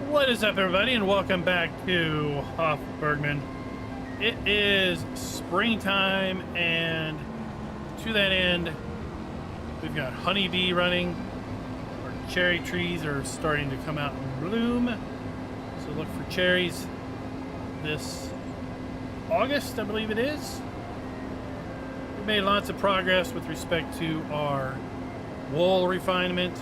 What is up, everybody, and welcome back to Hof Bergmann. It is springtime, and to that end, we've got honeybee running. Our cherry trees are starting to come out and bloom, so look for cherries this August, I believe it is. We've made lots of progress with respect to our wool refinement.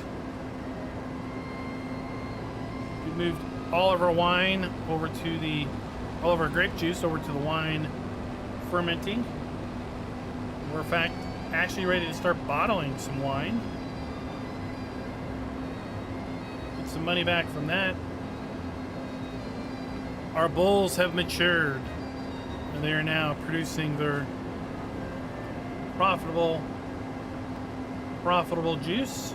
We've moved all of our wine over to all of our grape juice over to the wine fermenting. We're in fact actually ready to start bottling some wine. Get some money back from that. Our bulls have matured, and they are now producing their profitable juice.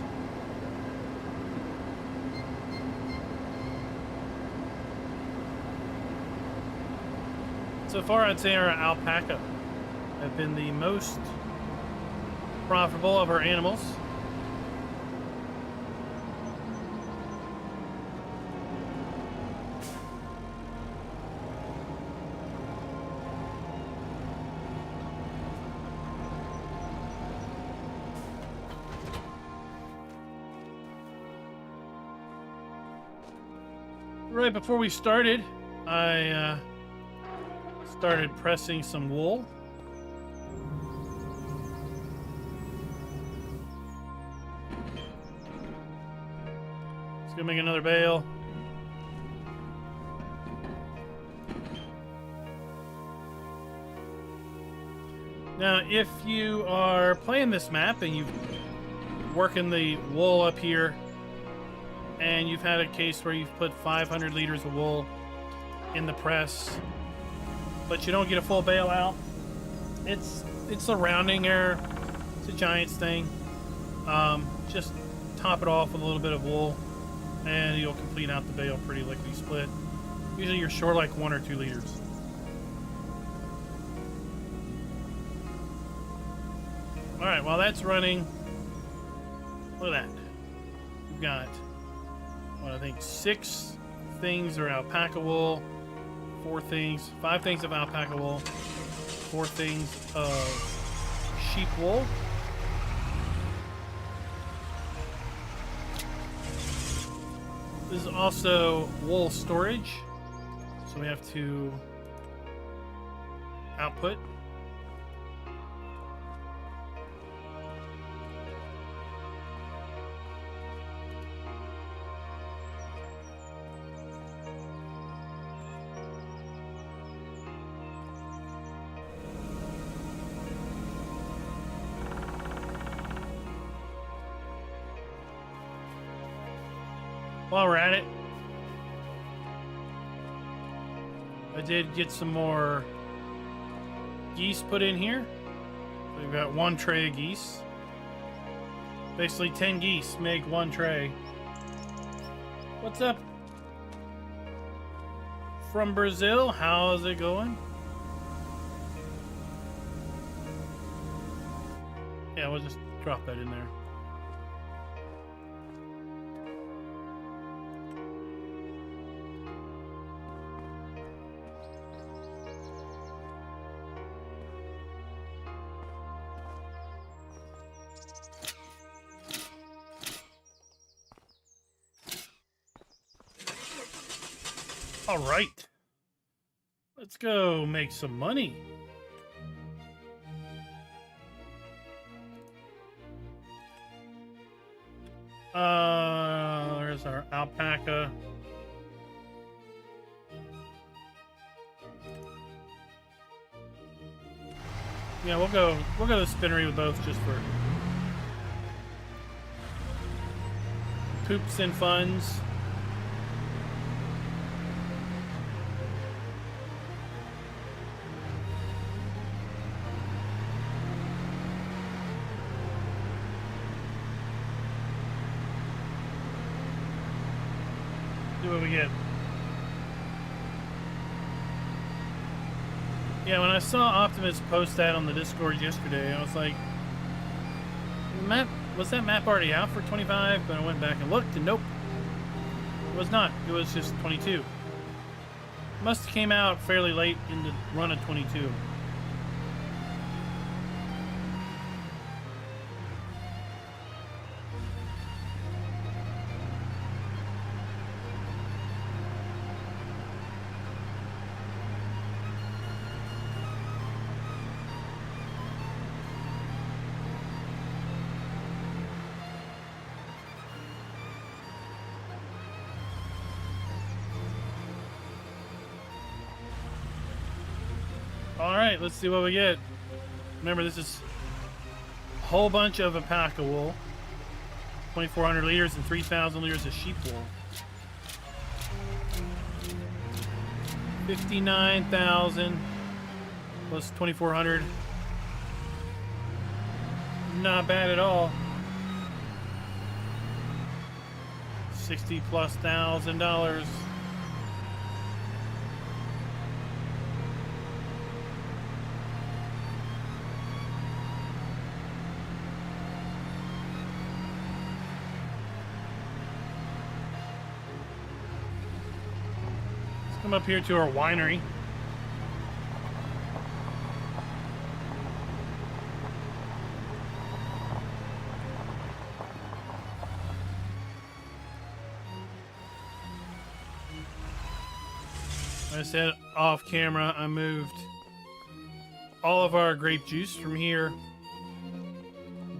So far, I'd say our alpaca have been the most profitable of our animals. Right before we started, I started pressing some wool. Let's go make another bale. Now, if you are playing this map and you're working the wool up here, and you've had a case where you've put 500 liters of wool in the press, but you don't get a full bale out, it's a rounding error. It's a Giants thing. Just top it off with a little bit of wool, and you'll complete out the bale pretty lickety split. Usually you're short like 1 or 2 liters. All right, while that's running, look at that. We've got, I think 6 things are alpaca wool, 5 things of alpaca wool, 4 things of sheep wool. This is also wool storage, so we have to output. While we're at it, I did get some more geese put in here. We've got 1 tray of geese. Basically 10 geese make 1 tray. What's up from Brazil? How's it going? Yeah, we'll just drop that in there. All right, let's go make some money. There's our alpaca. Yeah, we'll go to the spinnery with both just for poops and funs. See what we get. Yeah, when I saw Optimus post that on the Discord yesterday, I was like, was that map already out for 25? But I went back and looked, and nope. It was not. It was just 22. Must have came out fairly late in the run of 22. Alright, let's see what we get. Remember, this is a whole bunch of alpaca wool. 2,400 liters and 3,000 liters of sheep wool. 59,000 plus 2,400. Not bad at all. 60 plus $1,000. Come up here to our winery. Like I said, off camera, I moved all of our grape juice from here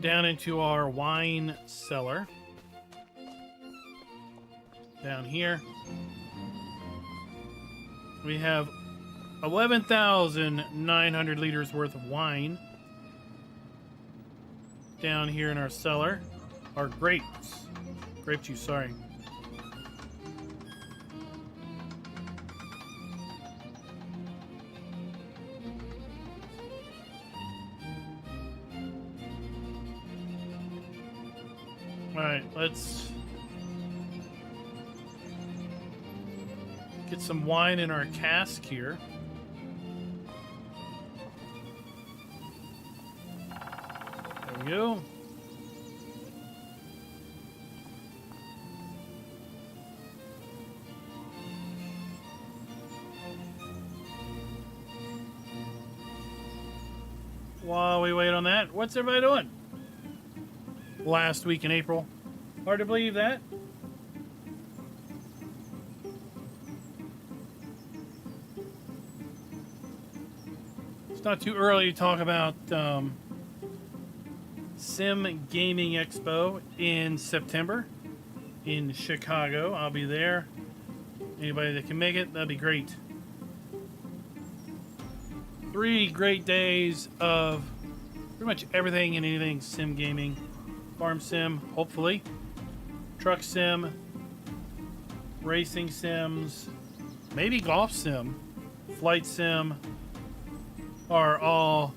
down into our wine cellar. Down here. We have 11,900 liters worth of wine down here in our cellar. Our grape juice, sorry. All right, let's get some wine in our cask here. There we go. While we wait on that, what's everybody doing? Last week in April. Hard to believe that. It's not too early to talk about Sim Gaming Expo in September in Chicago. I'll be there. Anybody that can make it, that'd be great. 3 great days of pretty much everything and anything sim gaming. Farm sim, hopefully. Truck sim. Racing sims. Maybe golf sim. Flight sim. Are all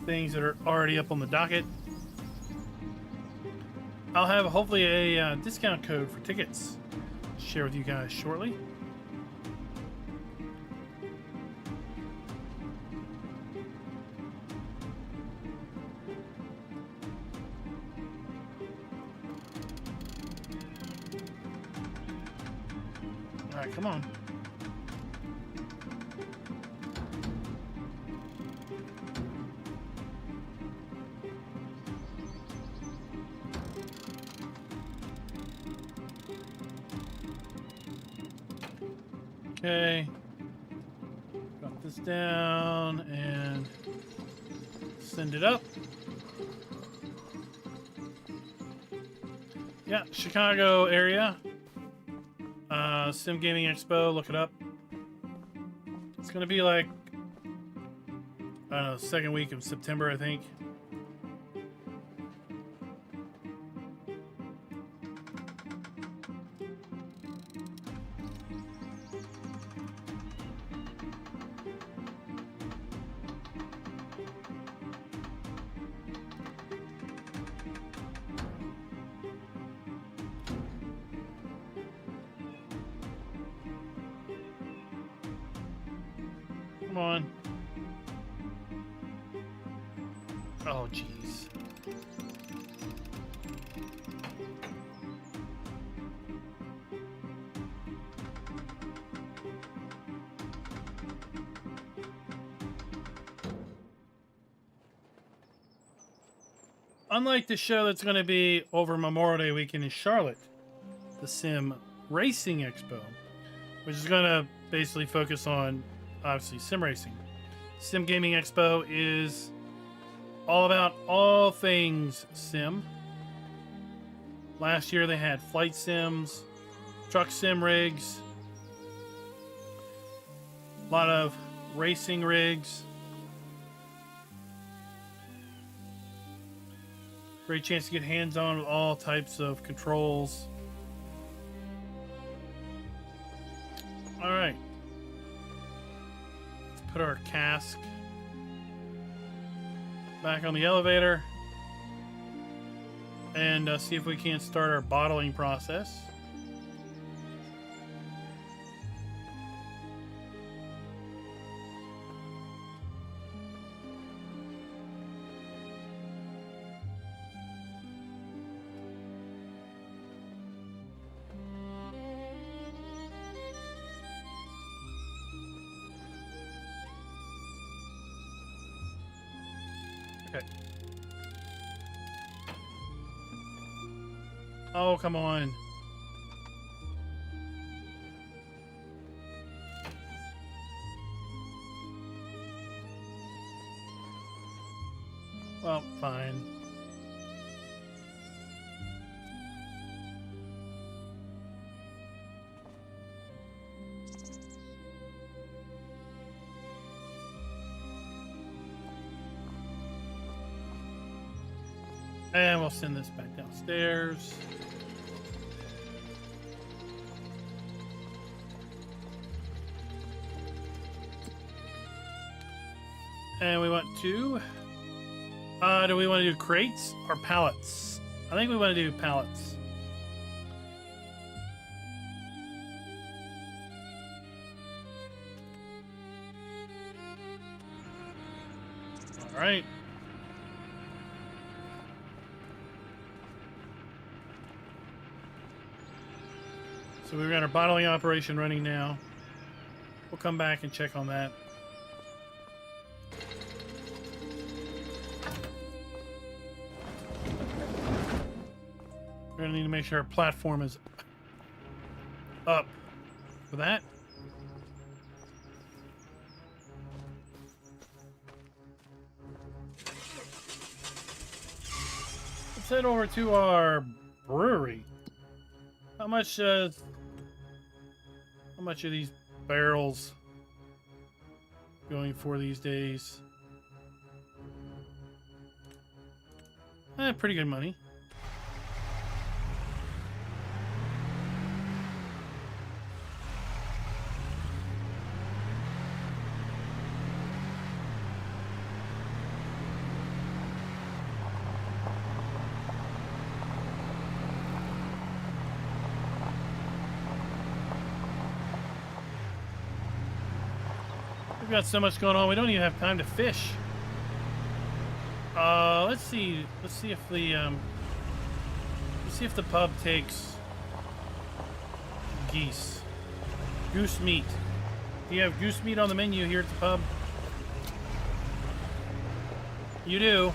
things that are already up on the docket. I'll have hopefully a discount code for tickets to share with you guys shortly. All right, come on. Okay, drop this down and send it up. Yeah, Chicago area. Sim Gaming Expo, look it up. It's gonna be like, I don't know, second week of September, I think. Come on. Oh, jeez. unlike the show that's going to be over Memorial Day weekend in Charlotte, the Sim Racing Expo, which is going to basically focus on, obviously, sim racing. Sim Gaming Expo is all about all things sim. Last year they had flight sims, truck sim rigs, a lot of racing rigs. Great chance to get hands-on with all types of controls. All right. Let's put our cask back on the elevator and see if we can't start our bottling process. Okay. Oh, come on. Well, fine. And we'll send this back downstairs. And we want to... do we want to do crates or pallets? I think we want to do pallets. All right. So we've got our bottling operation running now. We'll come back and check on that. We're gonna need to make sure our platform is up for that. Let's head over to our brewery. How much are these barrels going for these days? Pretty good money. We've got so much going on, we don't even have time to fish. Let's see if the pub takes geese. Goose meat. Do you have goose meat on the menu here at the pub? You do.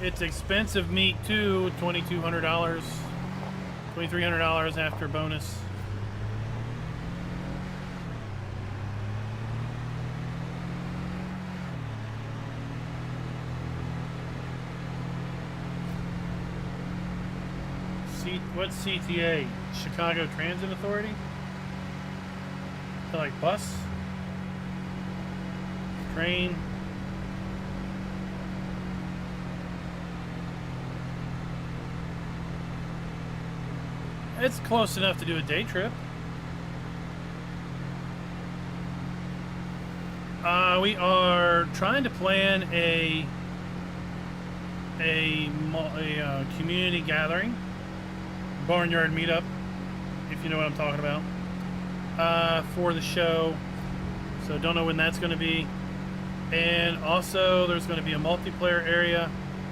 It's expensive meat too, $2,200, $2,300 after bonus. What's CTA? Chicago Transit Authority? Is that like bus? Train? It's close enough to do a day trip. We are trying to plan a community gathering. Barnyard meetup, if you know what I'm talking about, for the show. So don't know when that's going to be. And also there's going to be a multiplayer area,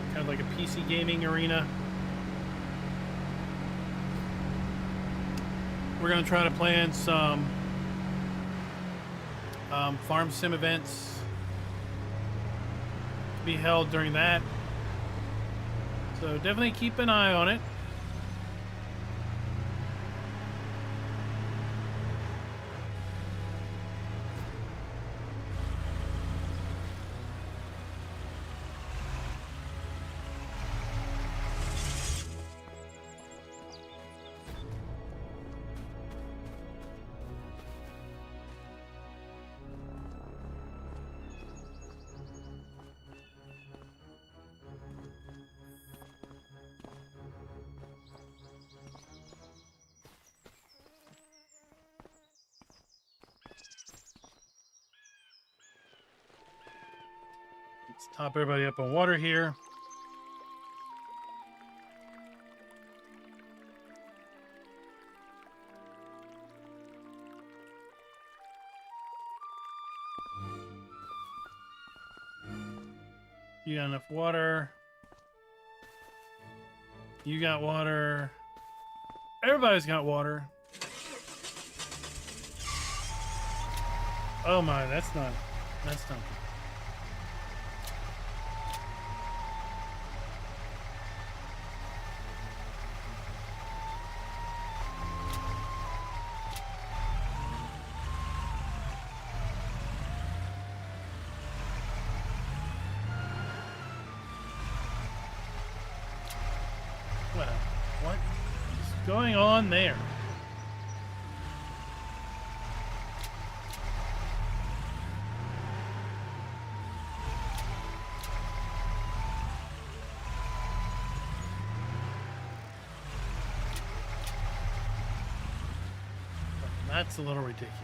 kind of like a PC gaming arena. We're going to try to plan some farm sim events to be held during that. So definitely keep an eye on it. Let's top everybody up on water here. You got enough water. You got water. Everybody's got water. Oh my, that's not good. Well, what is going on there? That's a little ridiculous.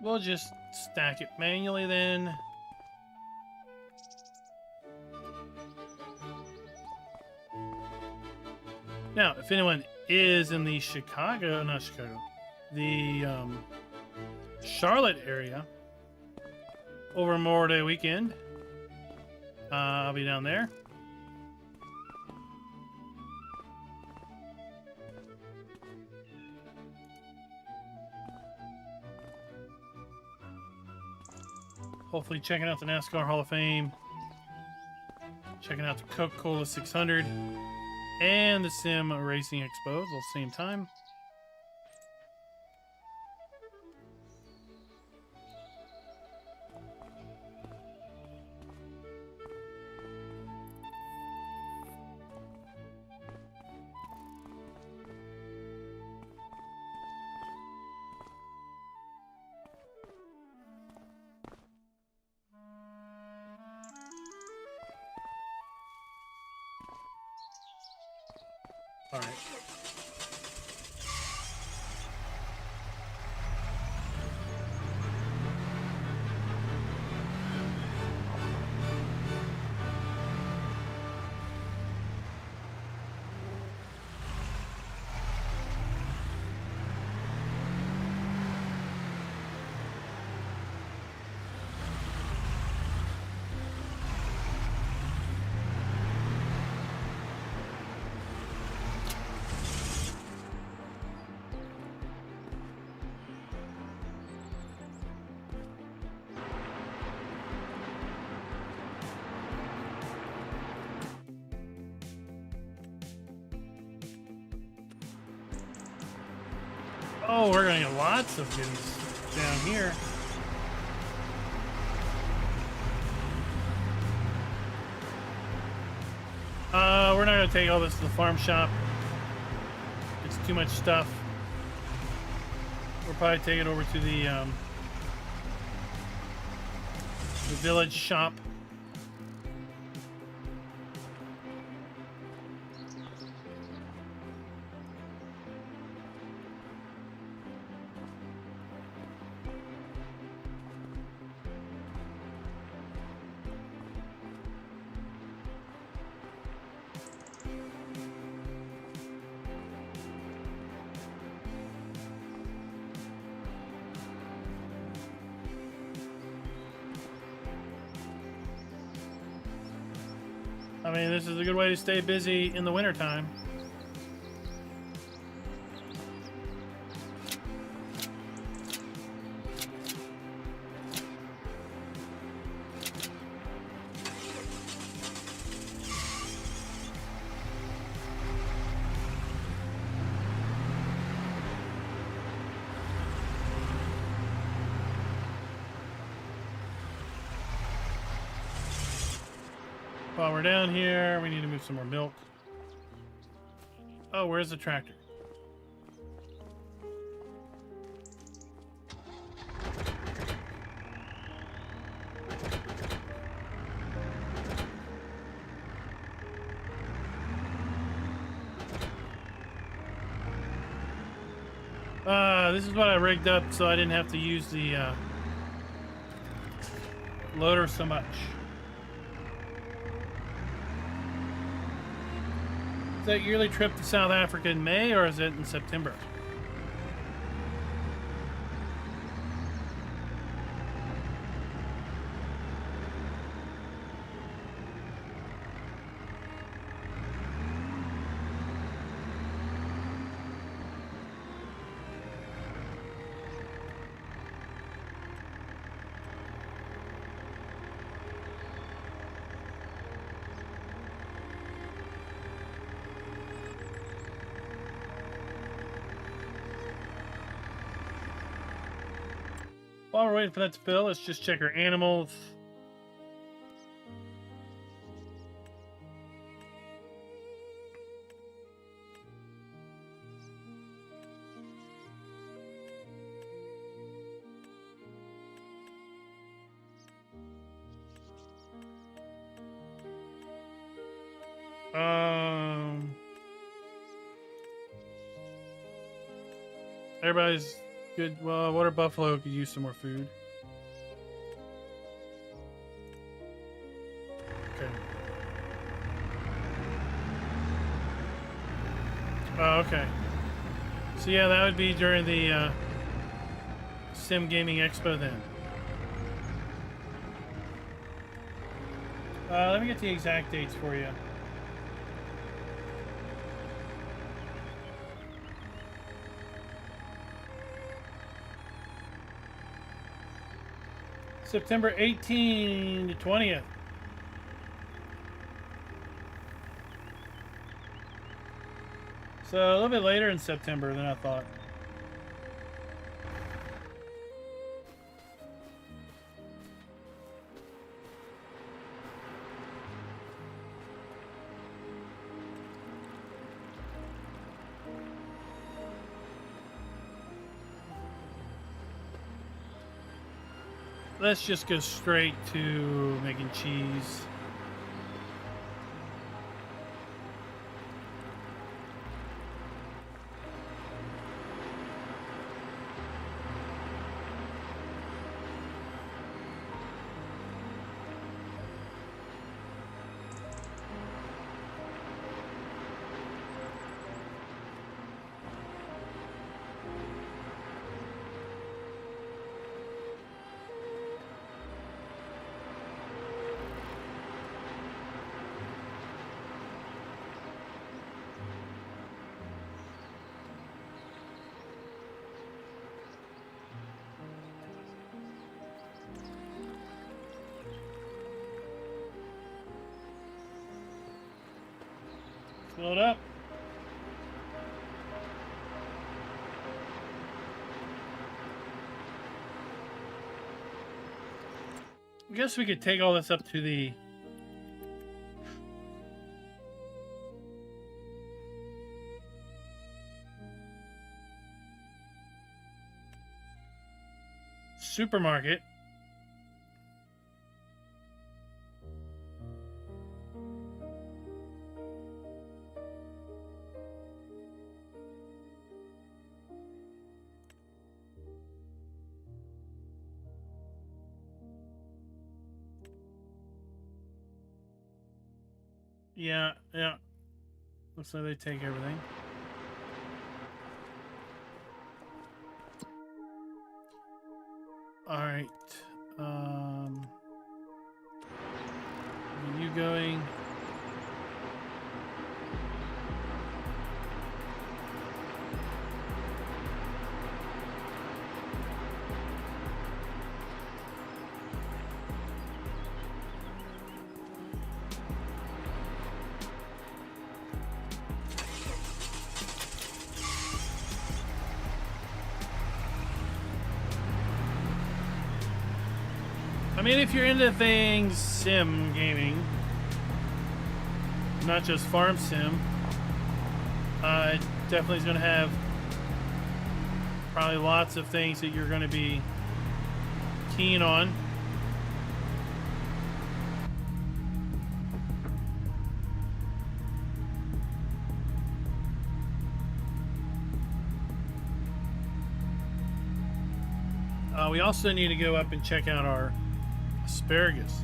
We'll just stack it manually then. Now, if anyone is in the the Charlotte area over Memorial Day weekend, I'll be down there. Hopefully checking out the NASCAR Hall of Fame, checking out the Coca-Cola 600, and the Sim Racing Expo at the same time. All right. Oh, we're gonna get lots of goodies down here. We're not gonna take all this to the farm shop. It's too much stuff. We'll probably take it over to the village shop. I mean, this is a good way to stay busy in the wintertime. While we're down here, we need to move some more milk. Oh, where's the tractor? This is what I rigged up so I didn't have to use the loader so much. Is that yearly trip to South Africa in May, or is it in September? While we're waiting for that to fill, let's just check our animals. Everybody's good. Well, Water Buffalo could use some more food. Okay. Oh, okay. So yeah, that would be during the Sim Gaming Expo then. Let me get the exact dates for you. September 18 to 20th. So a little bit later in September than I thought. Let's just go straight to making cheese. Fill it up. I guess we could take all this up to the supermarket. Yeah. Looks like they take everything. All right. You going? mean, if you're into things sim gaming, not just farm sim, it definitely is going to have probably lots of things that you're going to be keen on. We also need to go up and check out our asparagus.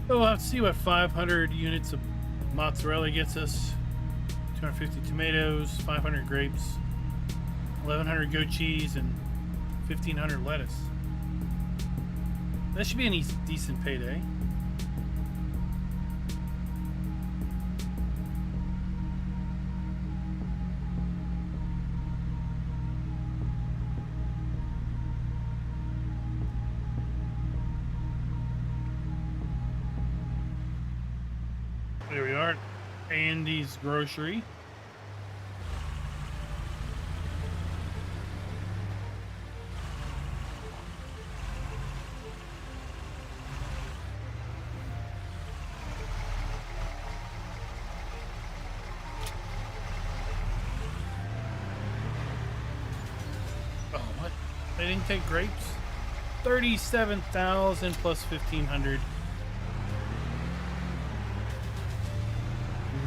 So we'll have to see what 500 units of mozzarella gets us. 250 tomatoes, 500 grapes, 1100 goat cheese, and 1500 lettuce. That should be a decent payday. There we are, Andy's Grocery. Oh, what? They didn't take grapes? 37,000 plus 1,500.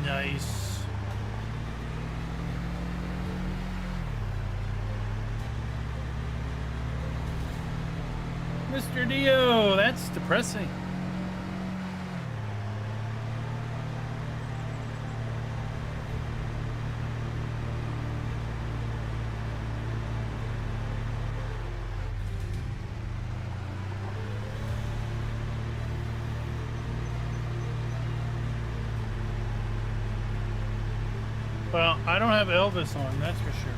Nice. Mr. Dio, that's depressing. Well, I don't have Elvis on, that's for sure.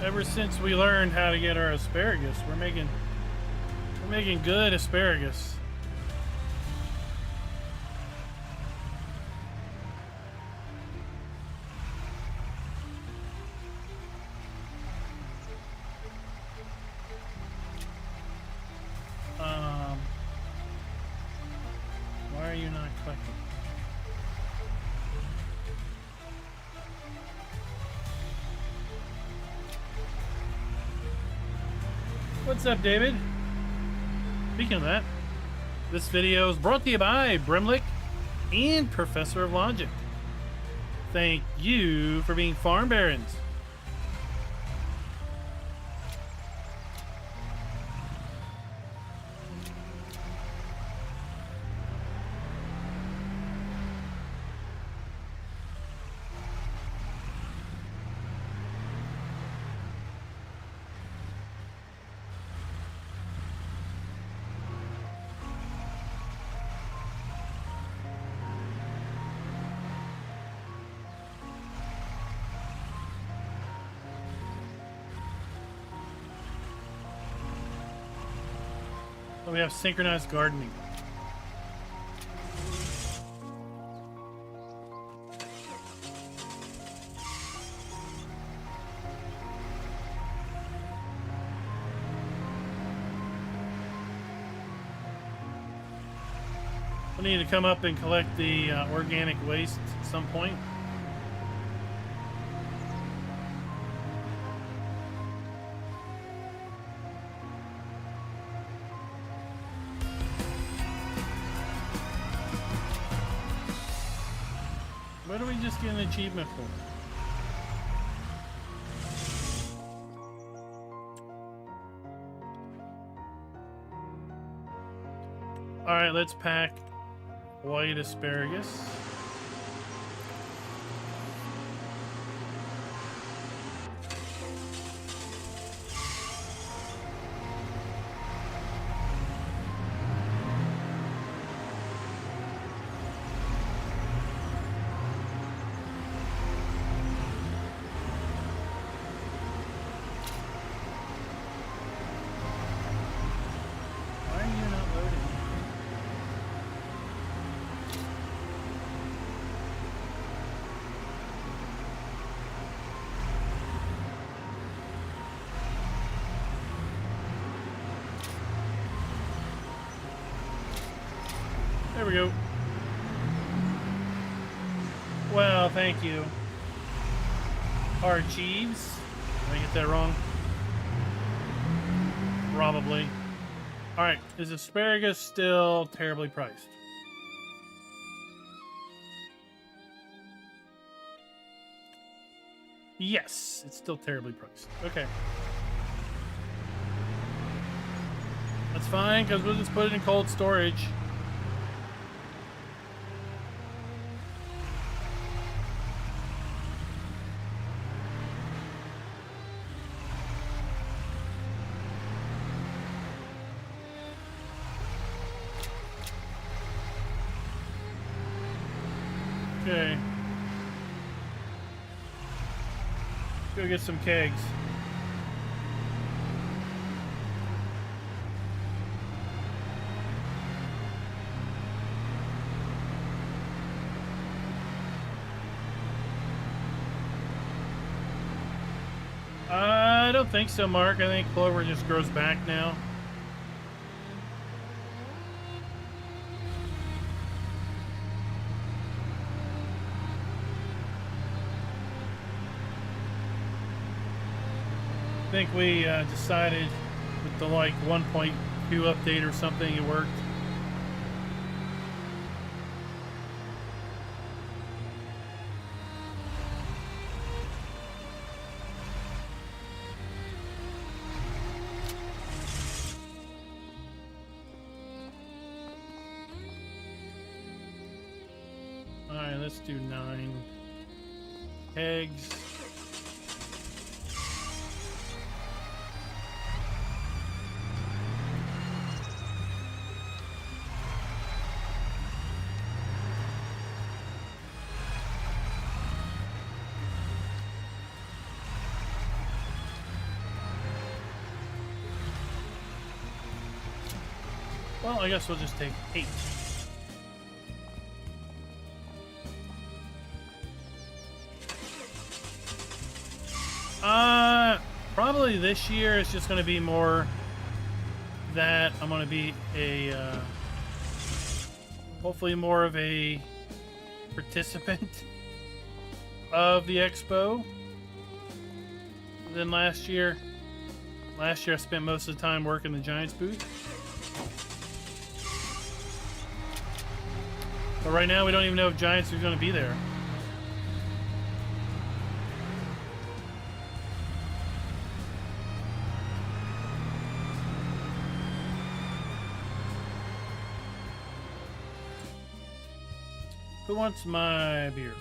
Ever since we learned how to get our asparagus, we're making good asparagus. Why are you not collecting? What's up, David? Speaking of that, this video is brought to you by Brimlick and Professor of Logic. Thank you for being farm barons. We have synchronized gardening. We need to come up and collect the organic waste at some point. What do we just get an achievement for? All right, let's pack white asparagus. There we go. Well, thank you. Archives. Did I get that wrong? Probably. Alright, is asparagus still terribly priced? Yes, it's still terribly priced. Okay. That's fine, because we'll just put it in cold storage. Okay. Let's go get some kegs. I don't think so, Mark. I think clover just grows back now. I think we decided with the like 1.2 update or something, it worked. All right, let's do 9 eggs. Well, I guess we'll just take 8. Probably this year it's just going to be more that I'm going to be a, hopefully more of a participant of the expo than last year. Last year I spent most of the time working the Giants booth. But right now we don't even know if Giants are going to be there. Who wants my beer?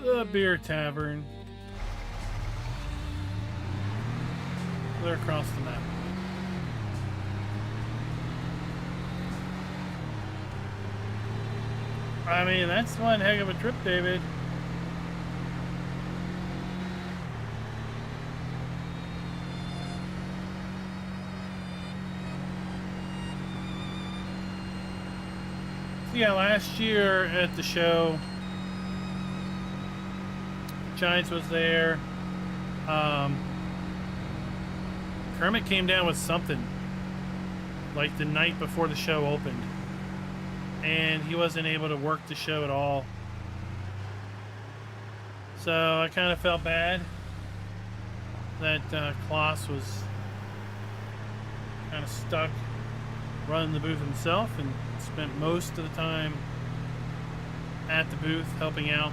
The Beer Tavern. They're across the map. I mean, that's one heck of a trip, David. So yeah, last year at the show, Giants was there. Kermit came down with something like the night before the show opened, and he wasn't able to work the show at all. So I kind of felt bad that Klaus was kind of stuck running the booth himself and spent most of the time at the booth helping out.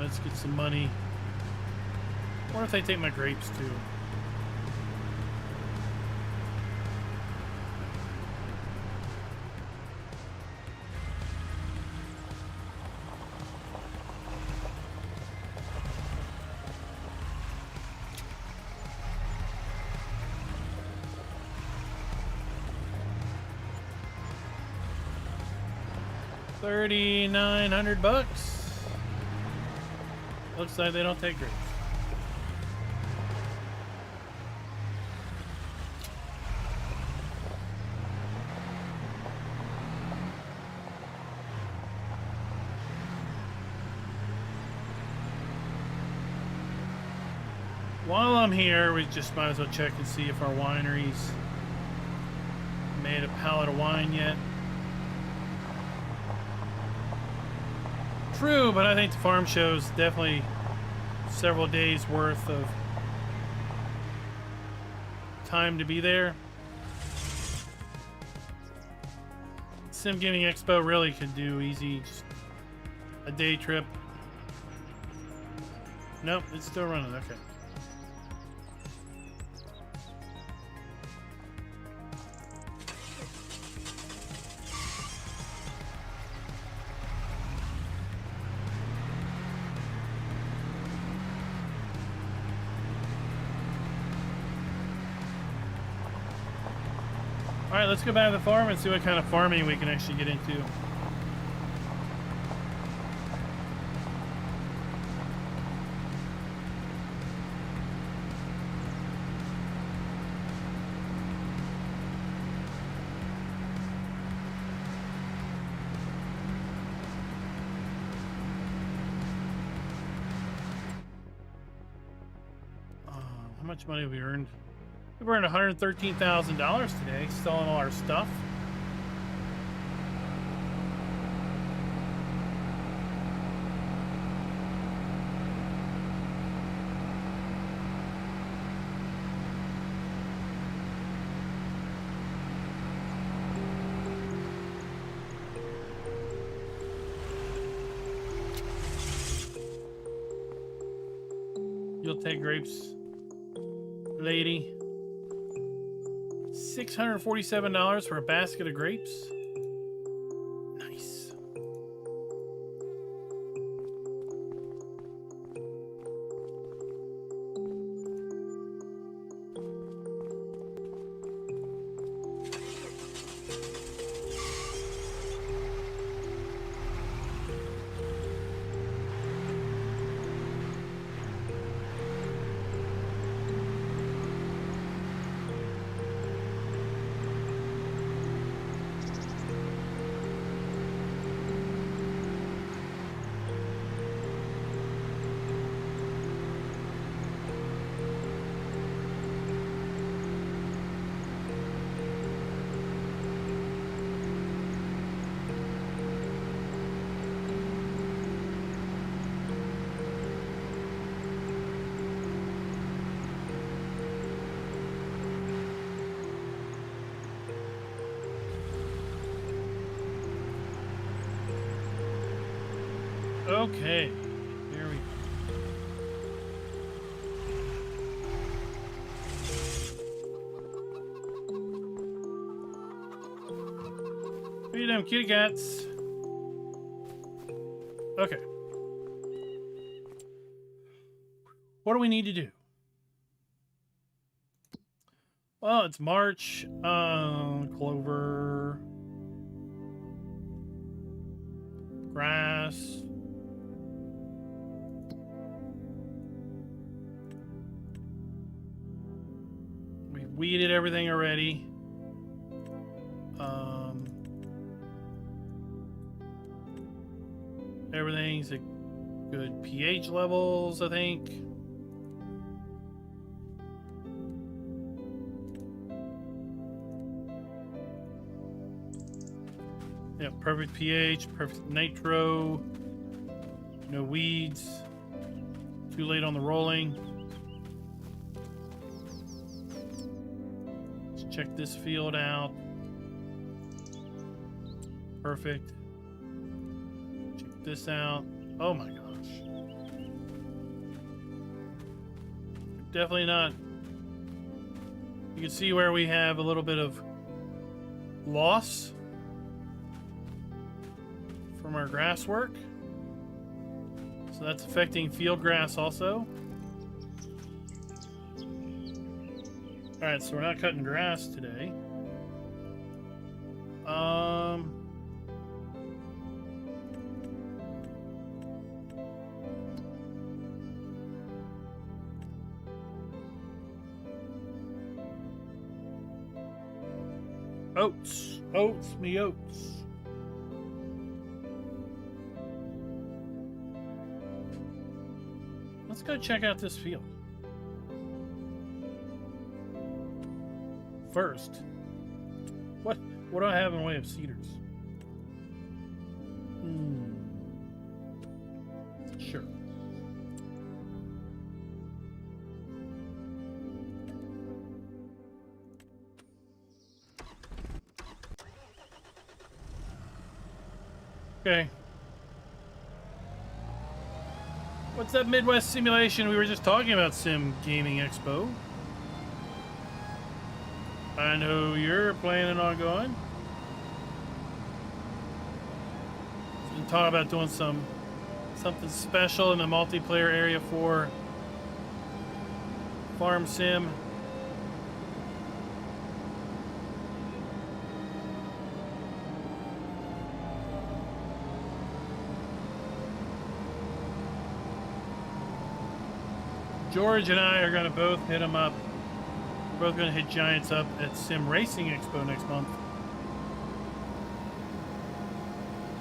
let's get some money. What if they take my grapes too? $3,900. Looks like they don't take grapes. While I'm here, we just might as well check and see if our wineries made a pallet of wine yet. True, but I think the farm show's definitely several days worth of time to be there. Sim Gaming Expo really could do easy, just a day trip. Nope, it's still running. Okay. All right, let's go back to the farm and see what kind of farming we can actually get into. How much money have we earned? We've earned $113,000 today, selling all our stuff. You'll take grapes, lady. $647 for a basket of grapes. Nice. Okay, here we go. Feed them kitty cats. Okay. What do we need to do? Well, it's March. Clover. Grass. We weeded everything already. Everything's at good pH levels, I think. Yeah, perfect pH, perfect nitro, no weeds, too late on the rolling. Let's check this field out. Perfect. Check this out. Oh my gosh. definitely not. You can see where we have a little bit of loss from our grass work. So that's affecting field grass also. Alright, so we're not cutting grass today. Oats. Oats, me oats. Let's go check out this field. First, what do I have in the way of cedars? Sure. Okay. What's that Midwest simulation we were just talking about, Sim Gaming Expo? I know you're planning on going. Been talking about doing something special in the multiplayer area for Farm Sim. George and I are going to both hit them up. We're both going to hit Giants up at Sim Racing Expo next month.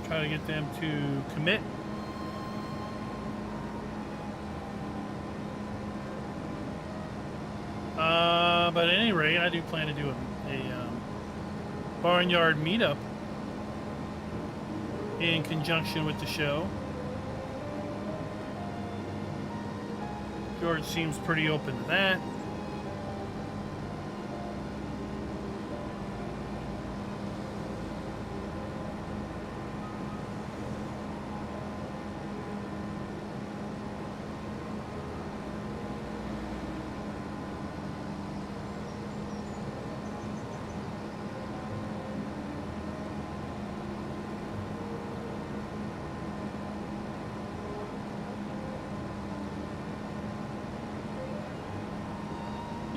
Try to get them to commit. But at any rate, I do plan to do a barnyard meetup in conjunction with the show. George seems pretty open to that.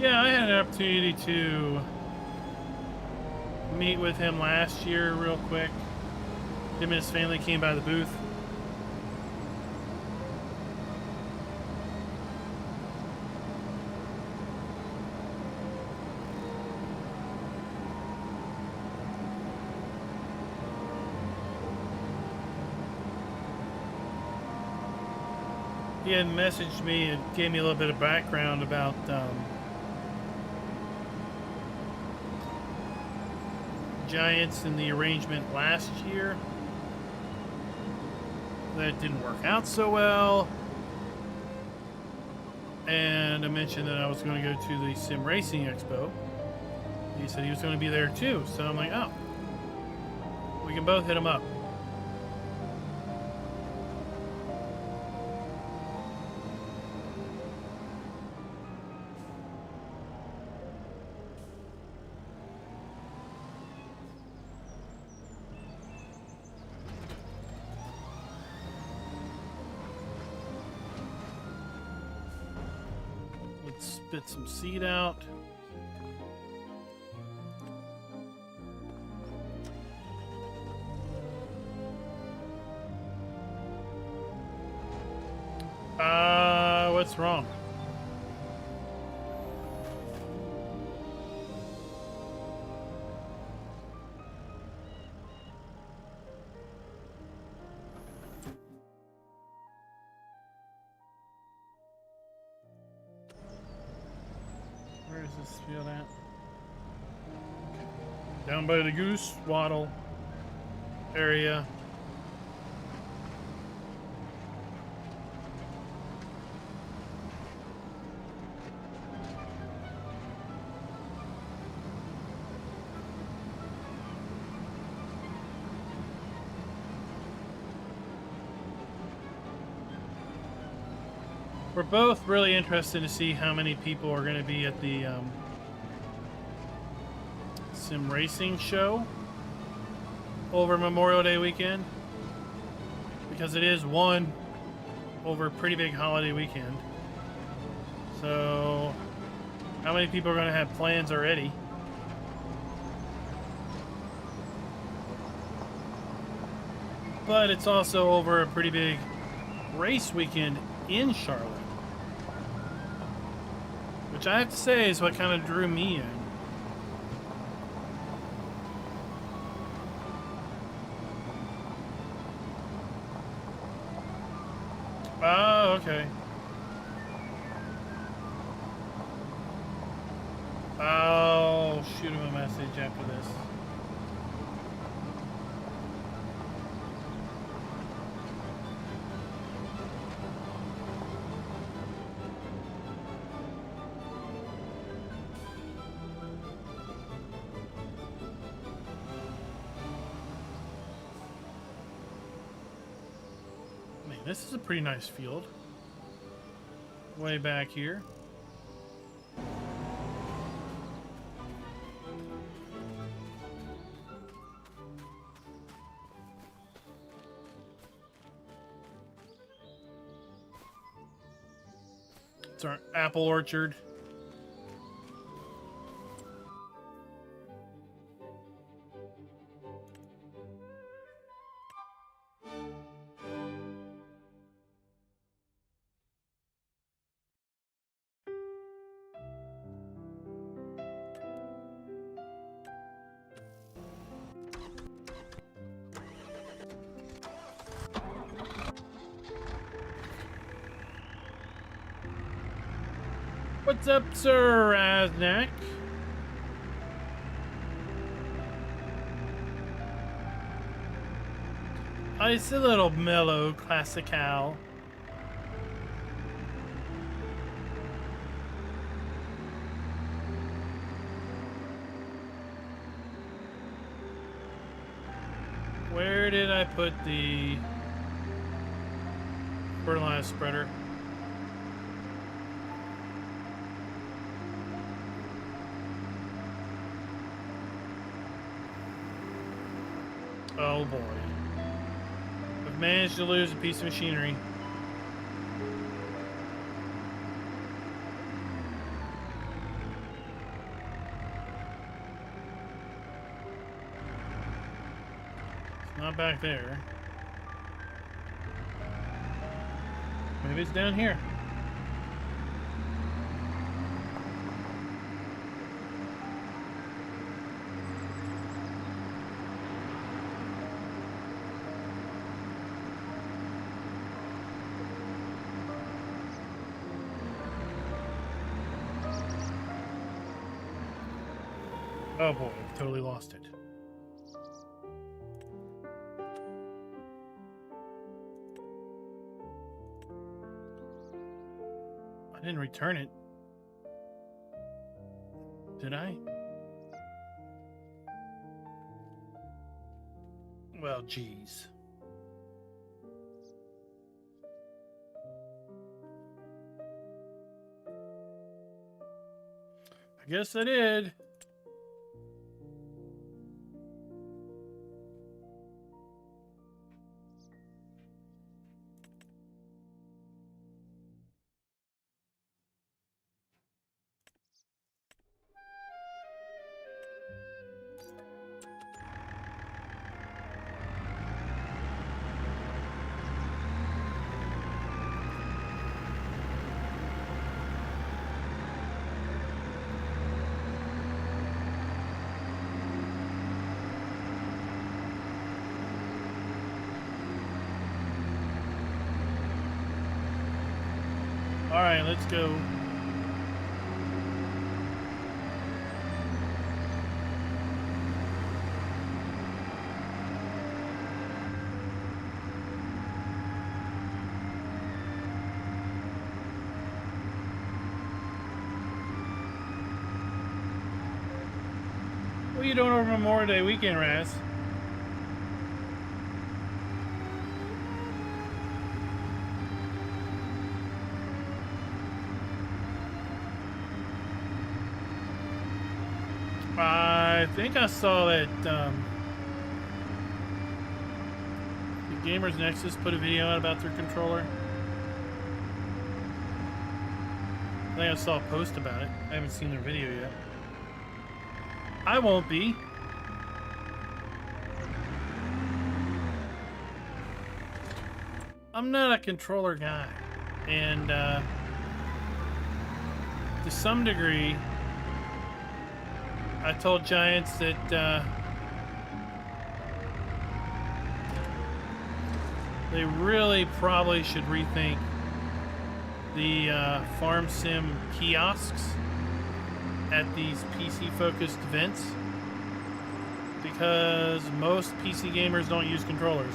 Yeah, I had an opportunity to meet with him last year real quick. Him and his family came by the booth. He had messaged me and gave me a little bit of background about Giants and the arrangement last year. That didn't work out so well. And I mentioned that I was going to go to the Sim Racing Expo. He said he was going to be there too. So I'm like, oh, we can both hit him up. Spit some seed out. What's wrong? Where is this field at? Down by the goose wattle area. We're both really interested to see how many people are going to be at the sim racing show over Memorial Day weekend, because it is one over a pretty big holiday weekend. So how many people are going to have plans already? But it's also over a pretty big race weekend in Charlotte, which I have to say is what kind of drew me in. Oh, okay. I'll shoot him a message after this. Man, this is a pretty nice field. Way back here. It's our apple orchard. What's up, Sir Raznak? Oh, it's a little mellow, classical. Where did I put the fertilizer spreader? Oh boy. I've managed to lose a piece of machinery. It's not back there. Maybe it's down here. Oh boy, I've totally lost it. I didn't return it. Did I? Well, geez. I guess I did. All right, let's go. What are you doing over Memorial Day weekend, Raz? I think I saw that the Gamers Nexus put a video out about their controller. I think I saw a post about it. I haven't seen their video yet. I won't be. I'm not a controller guy. And to some degree, I told Giants that they really probably should rethink the farm sim kiosks at these PC-focused events, because most PC gamers don't use controllers,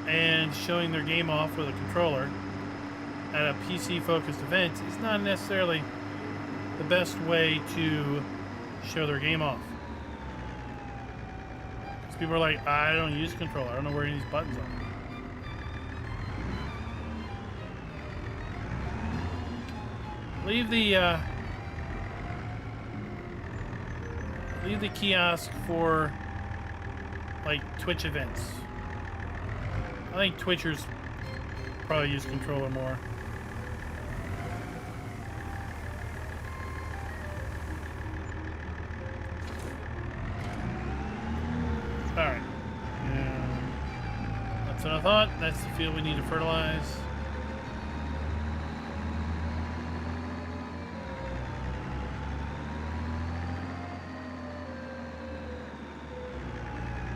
and showing their game off with a controller at a PC-focused event is not necessarily the best way to show their game off. Because people are like, I don't use a controller, I don't know where any of these buttons are. Leave the kiosk for like Twitch events. I think Twitchers probably use controller more. Alright. That's what I thought. That's the field we need to fertilize.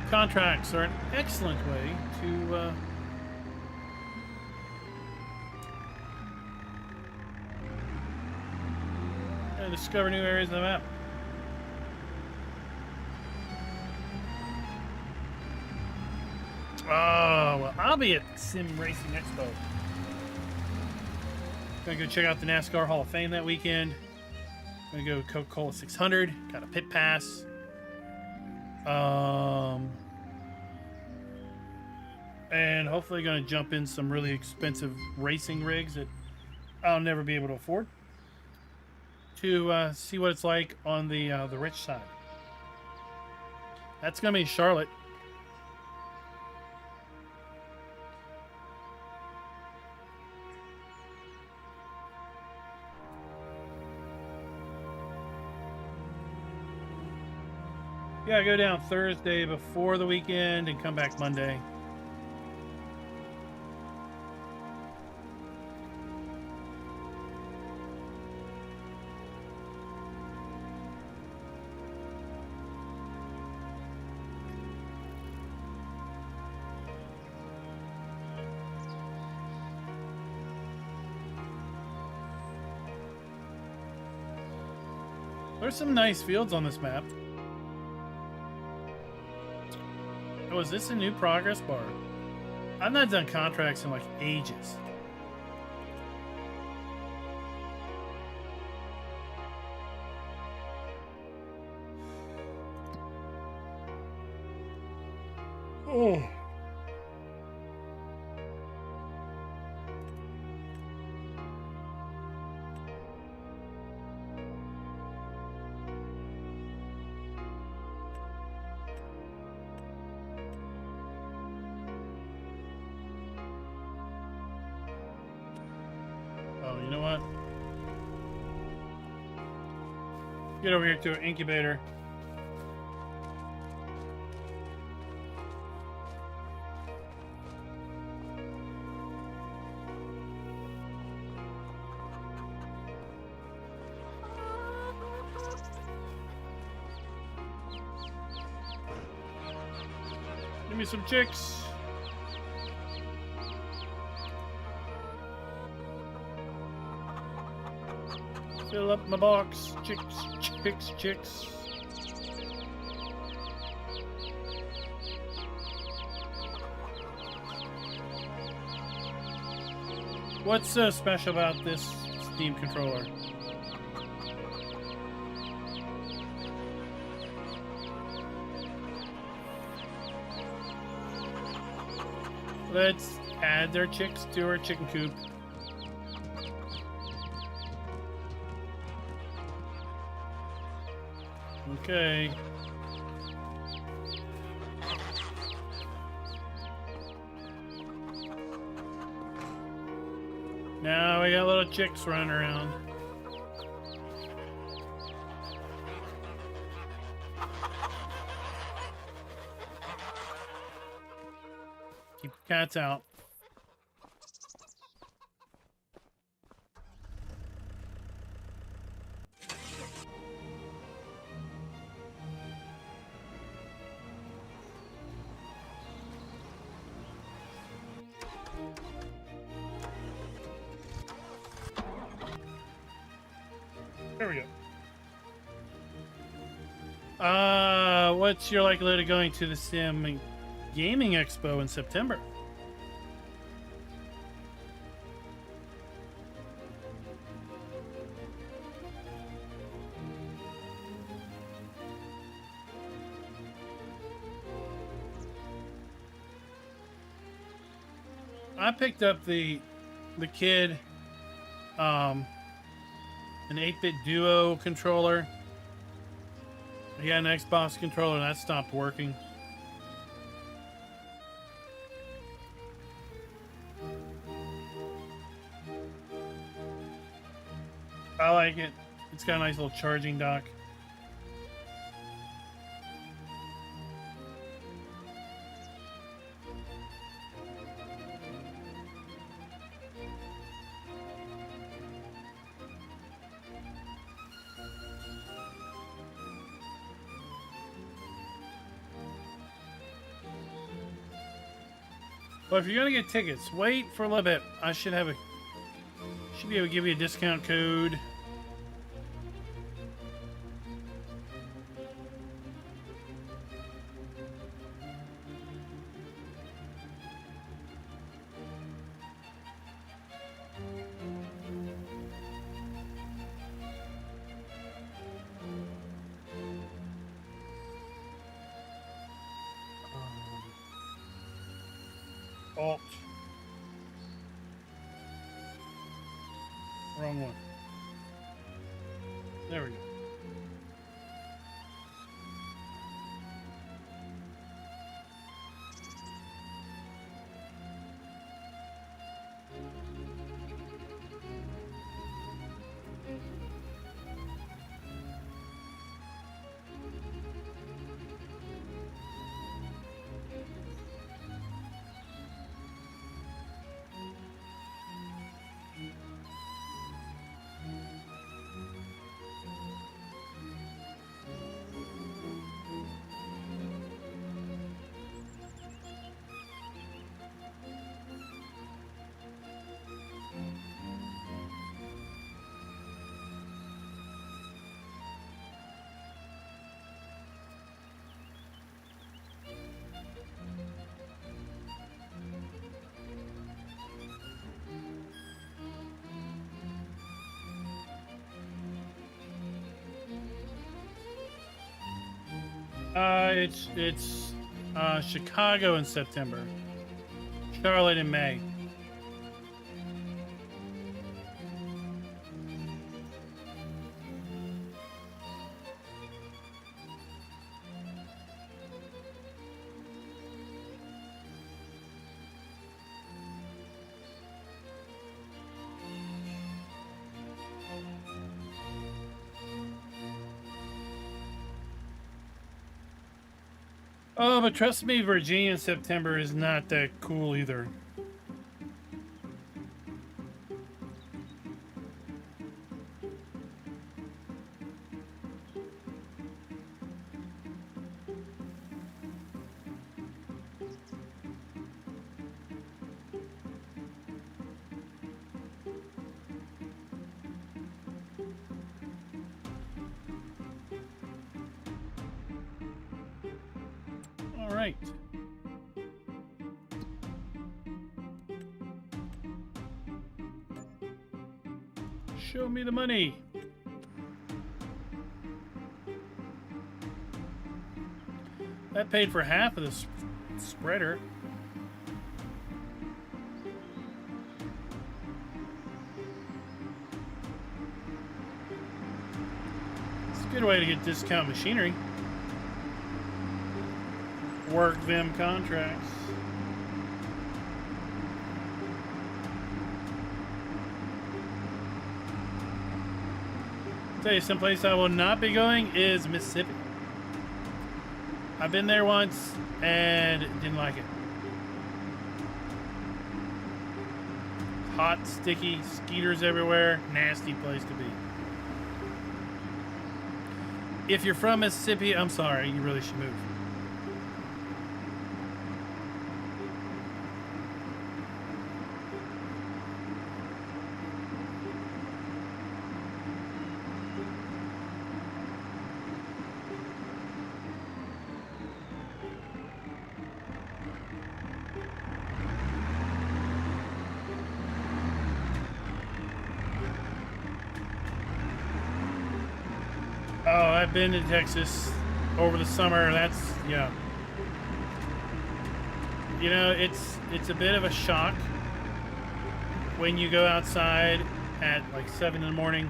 Contracts are an excellent way to discover new areas of the map. Oh, well, I'll be at Sim Racing Expo. Gonna go check out the NASCAR Hall of Fame that weekend. Gonna go Coca-Cola 600. Got a pit pass. And hopefully gonna jump in some really expensive racing rigs that I'll never be able to afford, to see what it's like on the rich side. That's gonna be Charlotte. Yeah, I go down Thursday before the weekend and come back Monday. There's some nice fields on this map. Oh, is this a new progress bar? I've not done contracts in like ages. Oh. You know what? Get over here to an incubator. Give me some chicks. Fill up my box. Chicks, chicks, chicks. What's so special about this Steam controller? Let's add their chicks to our chicken coop. Okay. Now we got little chicks running around. Keep the cats out. There we go. What's your likelihood of going to the Sim Gaming Expo in September? I picked up the kid an 8-bit Duo controller. He had an Xbox controller and that stopped working. I like it. It's got a nice little charging dock. Well, if you're gonna get tickets, wait for a little bit. I should be able to give you a discount code. Alt. Wrong one. There we go. It's Chicago in September, Charlotte in May. Oh, but trust me, Virginia in September is not that cool either. All right. Show me the money. That paid for half of this spreader. Good way to get discount machinery. Work them contracts. I'll tell you, someplace I will not be going is Mississippi. I've been there once and didn't like it. Hot, sticky, skeeters everywhere. Nasty place to be. If you're from Mississippi, I'm sorry, you really should move. Oh, I've been to Texas over the summer. That's, yeah. You know, it's a bit of a shock when you go outside at like 7 in the morning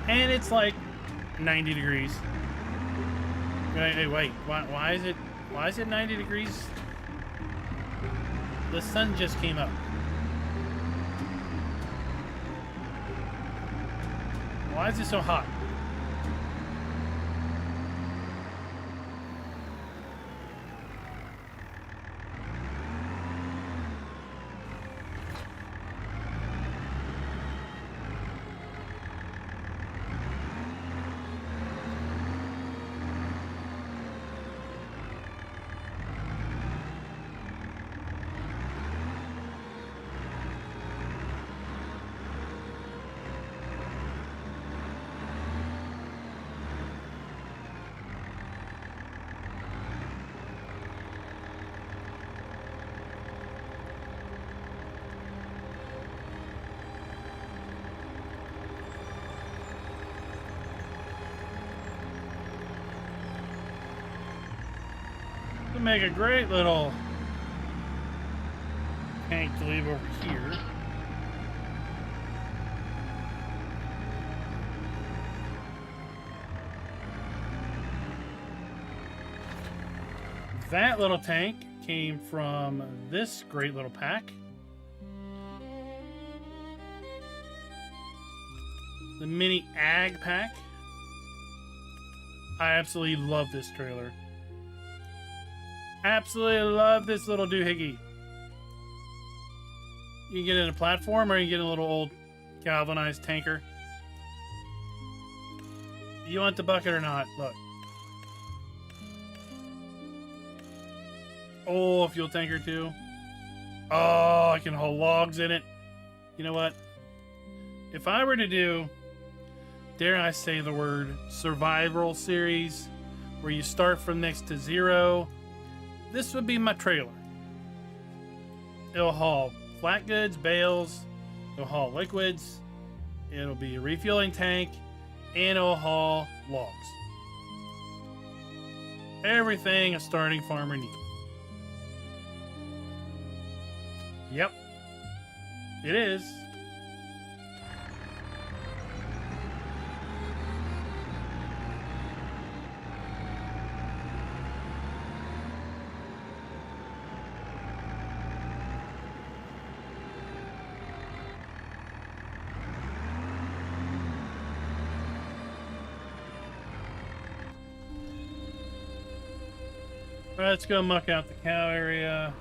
and it's like 90 degrees. Hey, wait, why is it 90 degrees? The sun just came up. Why is it so hot? To make a great little tank to leave over here. That little tank came from this great little pack. The mini ag pack. I absolutely love this trailer. Absolutely love this little doohickey. You can get it in a platform or you can get a little old galvanized tanker. You want the bucket or not? Look. Oh, a fuel tanker too. Oh, I can haul logs in it. You know what? If I were to do, dare I say the word, survival series, where you start from next to zero, this would be my trailer. It'll haul flat goods, bales, it'll haul liquids, it'll be a refueling tank, and it'll haul logs. Everything a starting farmer needs. Yep, it is. Alright, let's go muck out the cow area.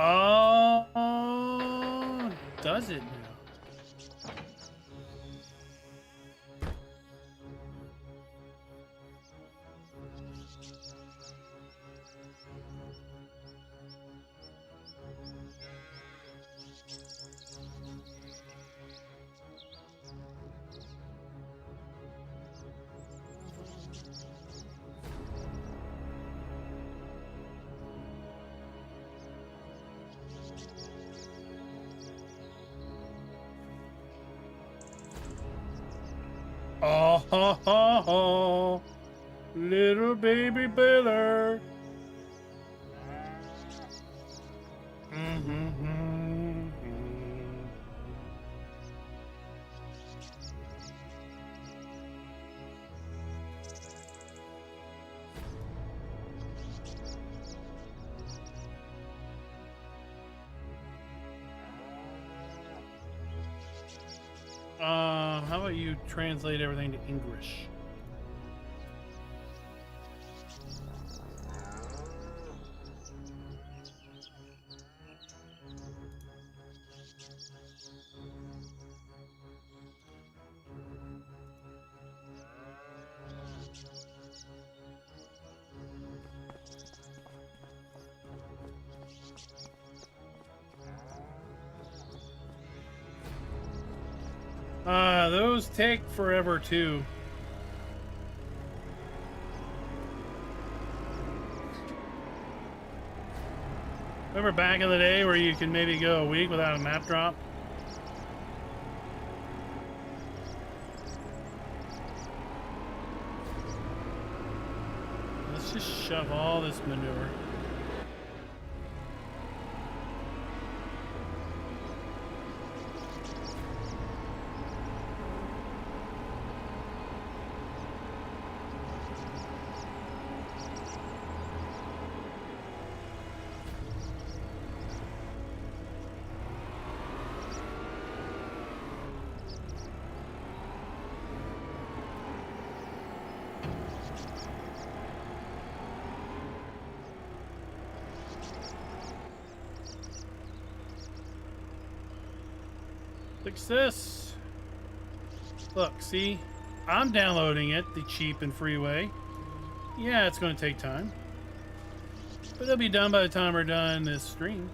Oh, does it now? Oh, ho, ho, ho. Little baby Baylor. How about you translate everything to English? Those take forever too. Remember back in the day where you could maybe go a week without a map drop? Let's just shove all this manure. Fix this. Look, see? I'm downloading it the cheap and free way. Yeah, it's going to take time. But it'll be done by the time we're done this stream.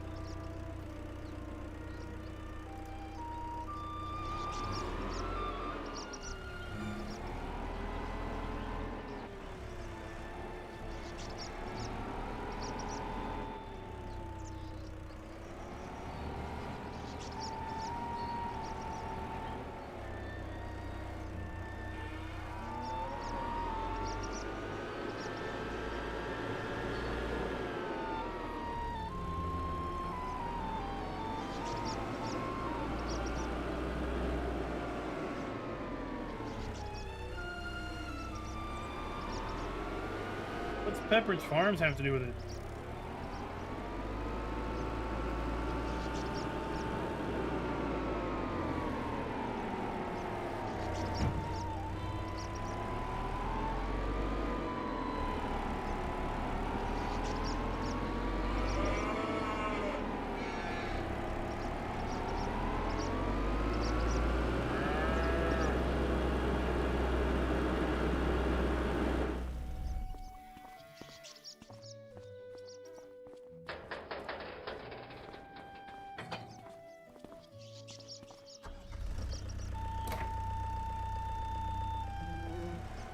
What's Pepperidge Farms have to do with it?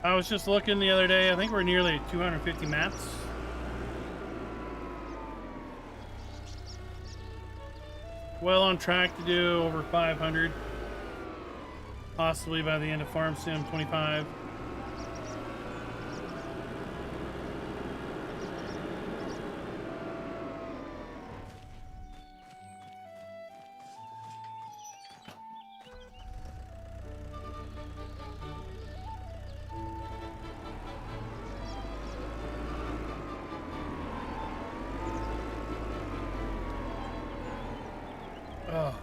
I was just looking the other day. I think we're nearly at 250 maps. Well on track to do over 500. Possibly by the end of Farm Sim 25. Oh.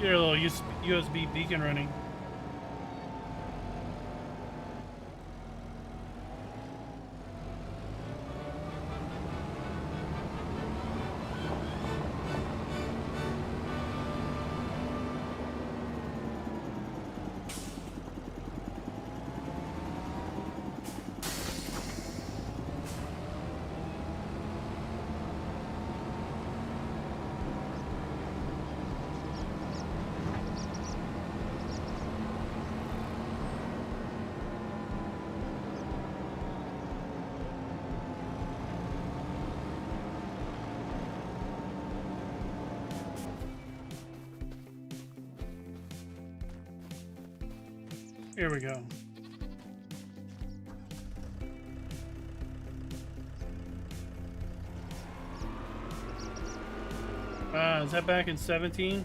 Your little USB beacon running. Here we go. Is that back in 17?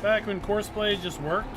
Back when Courseplay just worked?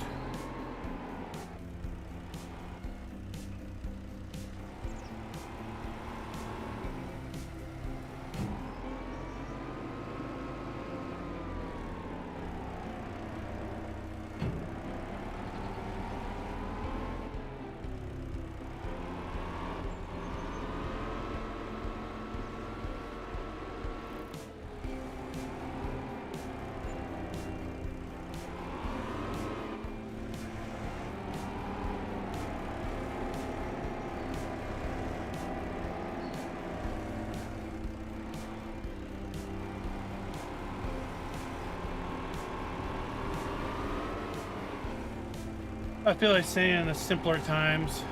I feel like saying the simpler times.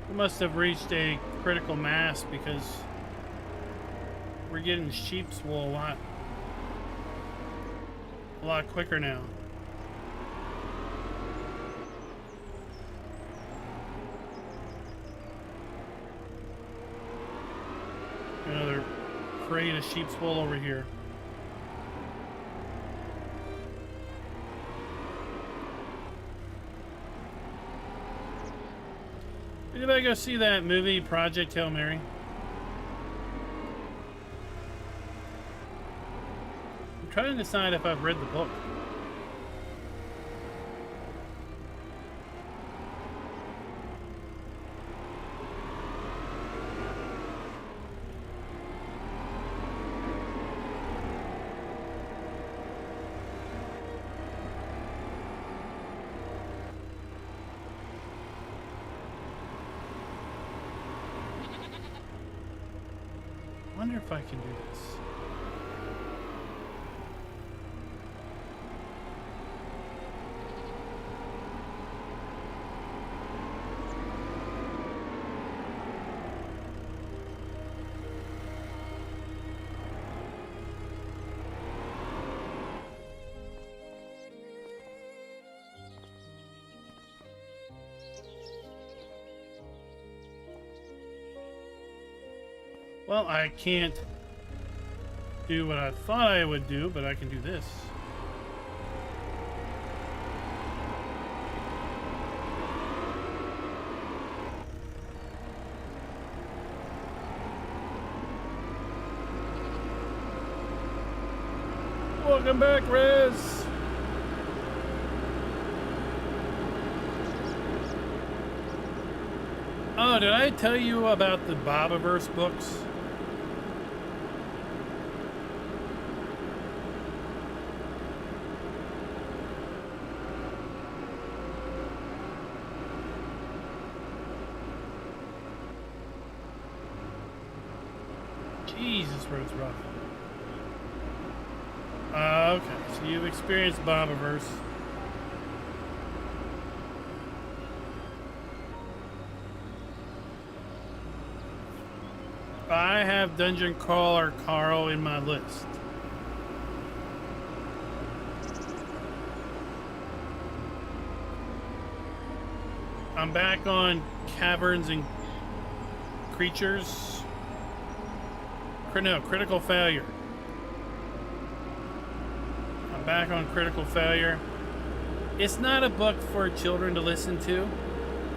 We must have reached a critical mass because we're getting sheep's wool a lot quicker now. Another crate of sheep's wool over here. Anybody go see that movie, Project Hail Mary? I'm trying to decide if I've read the book. I wonder if I can do this. Well, I can't do what I thought I would do, but I can do this. Welcome back, Rez. Oh, did I tell you about the Bobiverse books? Jesus, road's rough. Okay, so you've experienced Bobiverse. I have Dungeon Crawler Carl in my list. I'm back on Caverns and Creatures. No, Critical Failure. I'm back on Critical Failure. It's not a book for children to listen to.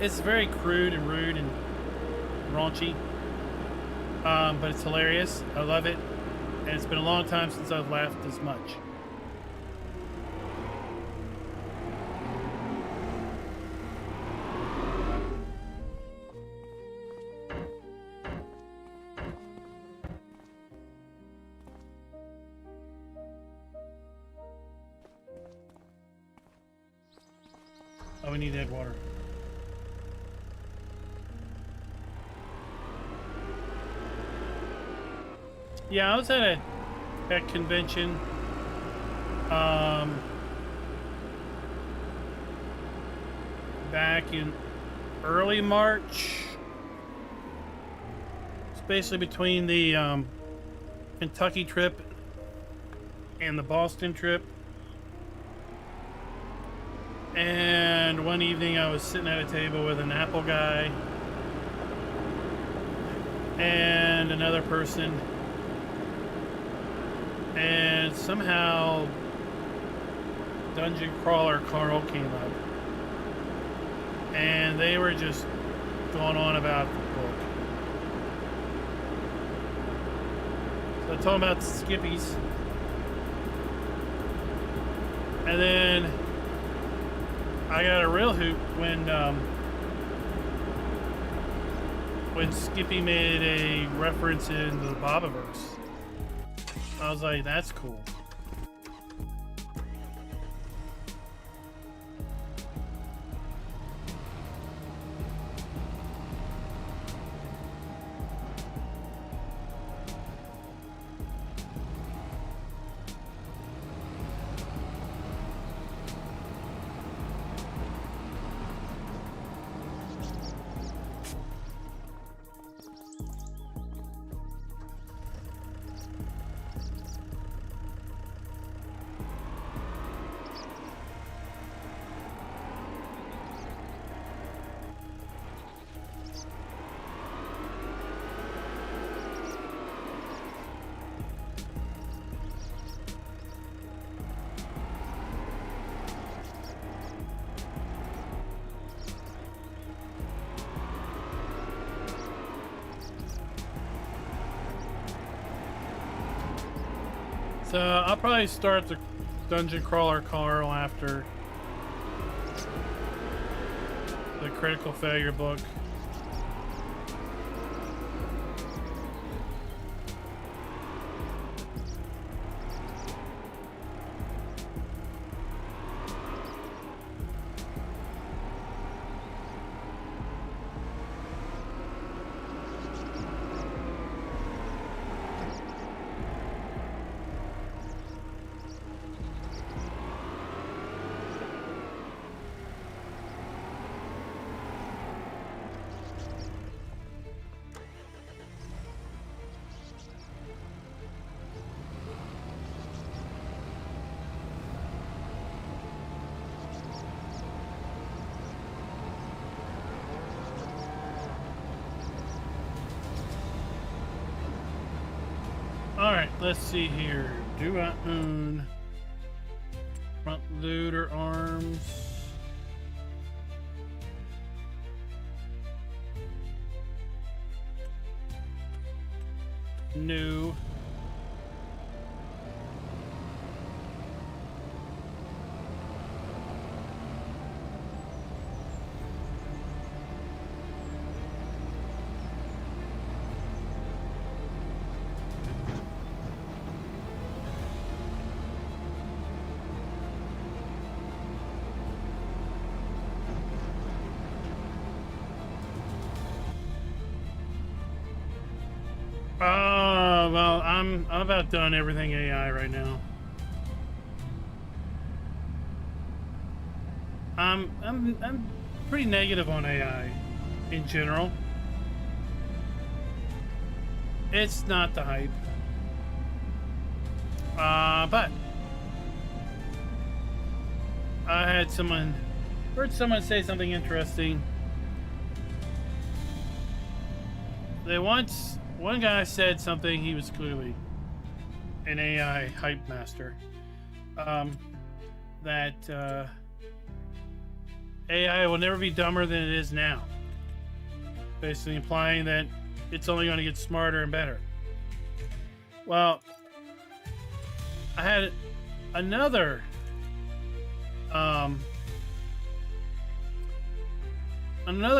It's very crude and rude and raunchy. But it's hilarious. I love it. And it's been a long time since I've laughed as much. Oh, we need to add water. Yeah, I was at a convention. Back in early March. It's basically between the Kentucky trip and the Boston trip. And one evening I was sitting at a table with an Apple guy and another person, and somehow Dungeon Crawler Carl came up, and they were just going on about the book. So I told them about Skippies, and then I got a real hoot when Skippy made a reference in the Bobaverse. I was like, that's cool. So I'll probably start the Dungeon Crawler Carl after the Critical Failure book. Alright, let's see here. Do I own front loader arms? No. Well, I'm about done everything AI right now. I'm pretty negative on AI in general. it's not the hype. But I heard someone say something interesting. One guy said something, he was clearly an AI hype master, that AI will never be dumber than it is now. Basically implying that it's only going to get smarter and better. Well, I had another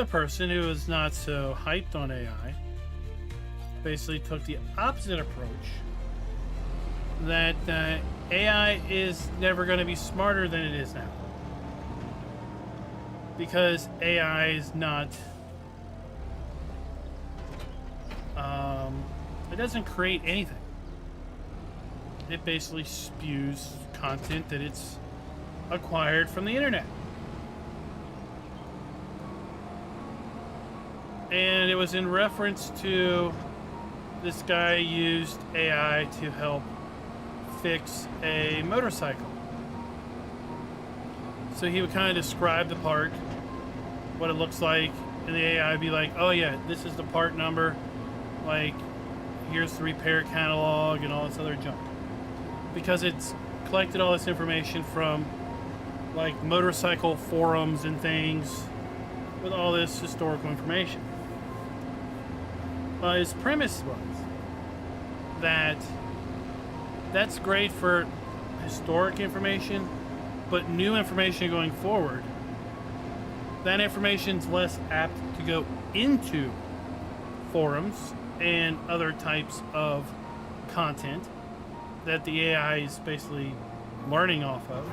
person who was not so hyped on AI basically took the opposite approach, that AI is never going to be smarter than it is now, because AI is not it doesn't create anything. It basically spews content that it's acquired from the internet. And it was in reference to this guy used AI to help fix a motorcycle. So he would kind of describe the part, what it looks like, and the AI would be like, oh yeah, this is the part number, like here's the repair catalog and all this other junk. Because it's collected all this information from like motorcycle forums and things with all this historical information. His premise was that that's great for historic information, but new information going forward, that information's less apt to go into forums and other types of content that the AI is basically learning off of.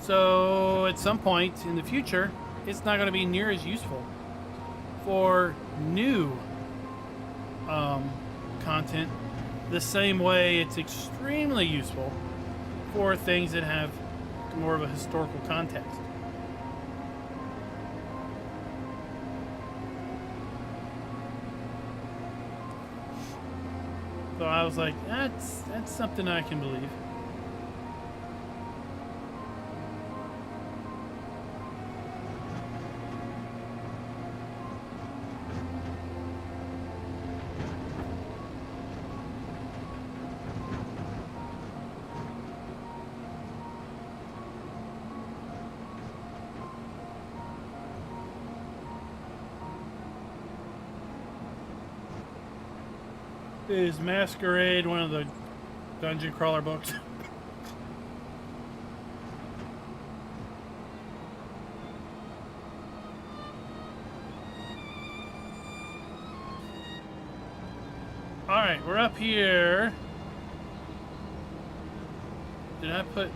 So at some point in the future, it's not going to be near as useful for new content the same way it's extremely useful for things that have more of a historical context. So I was like, that's something I can believe. Is Masquerade one of the dungeon crawler books? Alright, we're up here. Did I put...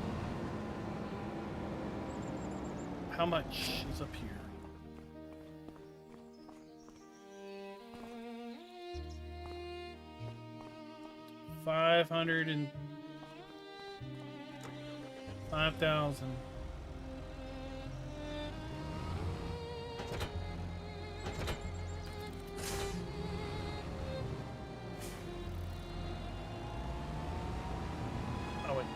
How much is up here? $505,000. Oh wait.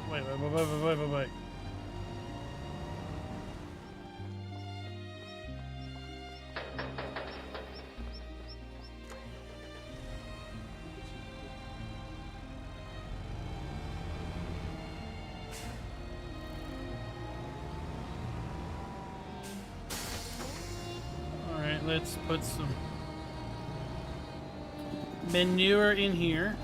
Let's put some manure in here.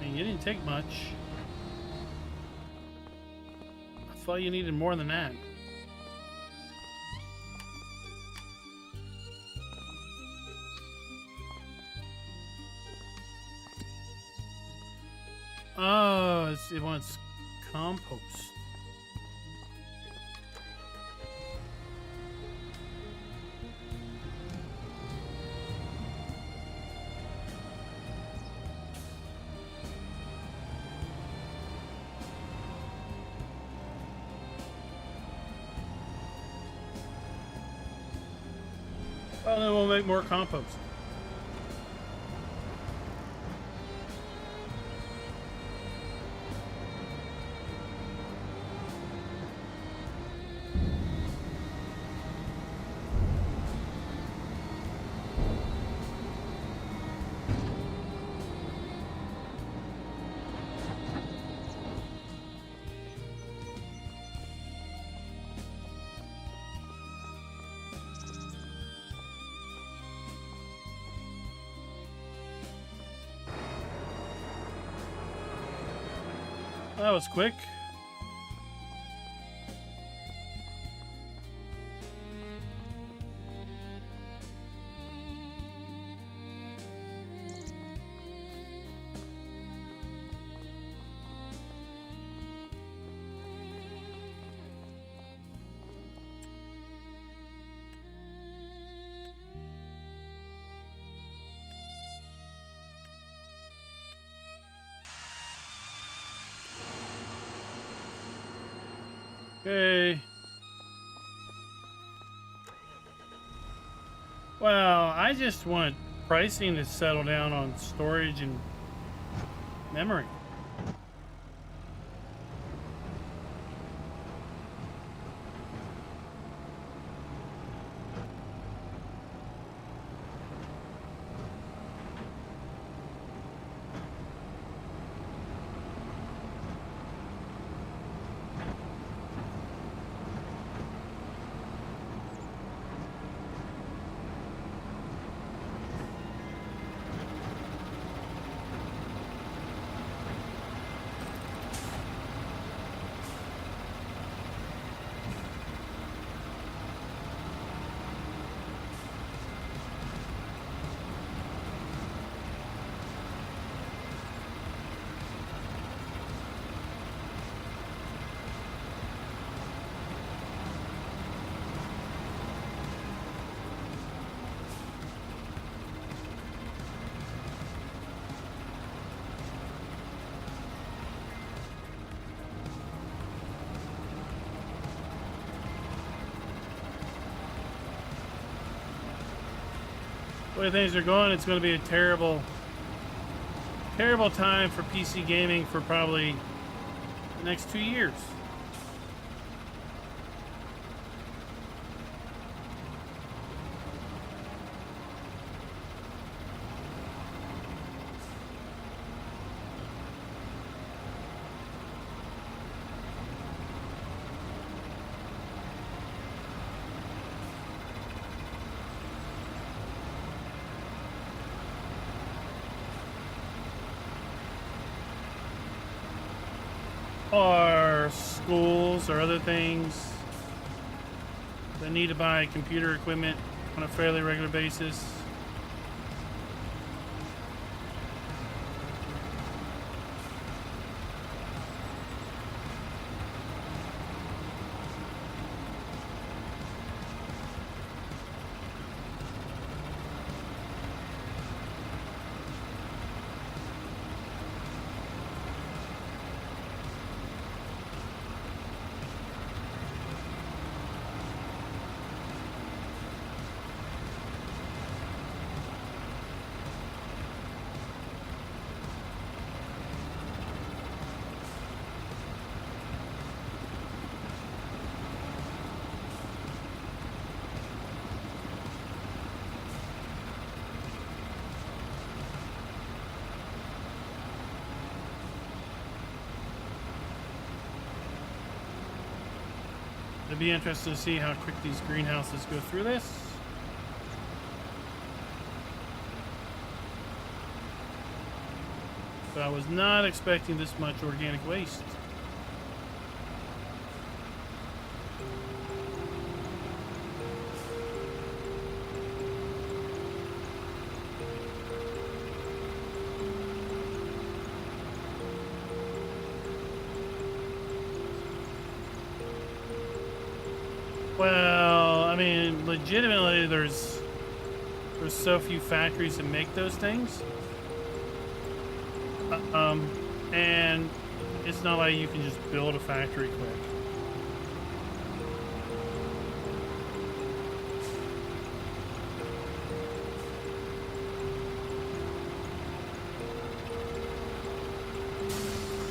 You didn't take much. I thought you needed more than that. Oh, it wants compost. Oh, then we'll make more compost. That was quick. Okay. Well, I just want pricing to settle down on storage and memory. The way things are going, it's going to be a terrible time for PC gaming for probably the next 2 years. Or schools or other things that need to buy computer equipment on a fairly regular basis. It'd be interesting to see how quick these greenhouses go through this. But I was not expecting this much organic waste. Well, I mean, legitimately, there's so few factories that make those things, and it's not like you can just build a factory quick.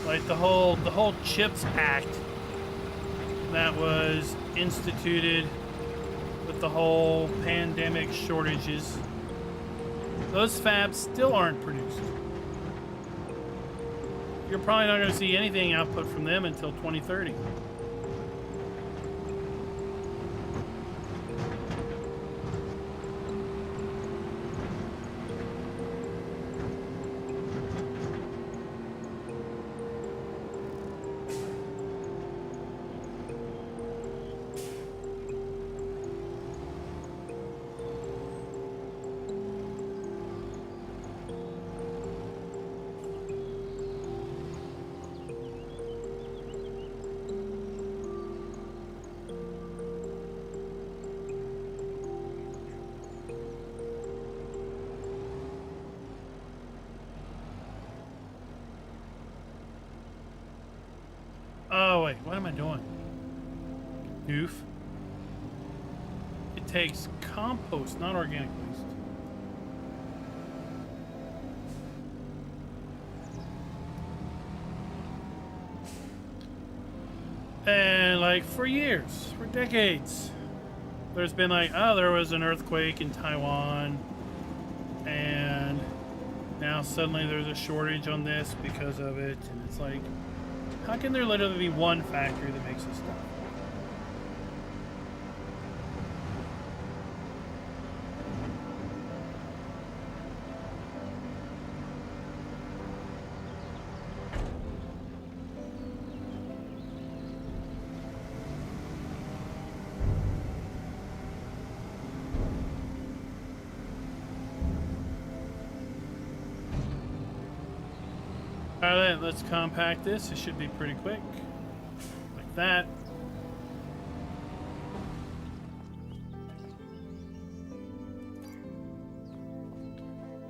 Like the whole CHIPS Act that was instituted with the whole pandemic shortages, those fabs still aren't produced. You're probably not going to see anything output from them until 2030. Oh, wait, what am I doing? Goof. It takes compost, not organic waste. And, like, for years, for decades, there's been like, oh, there was an earthquake in Taiwan, and now suddenly there's a shortage on this because of it, and it's like, how can there literally be one factory that makes this stuff? Alright, let's compact this. It should be pretty quick. Like that.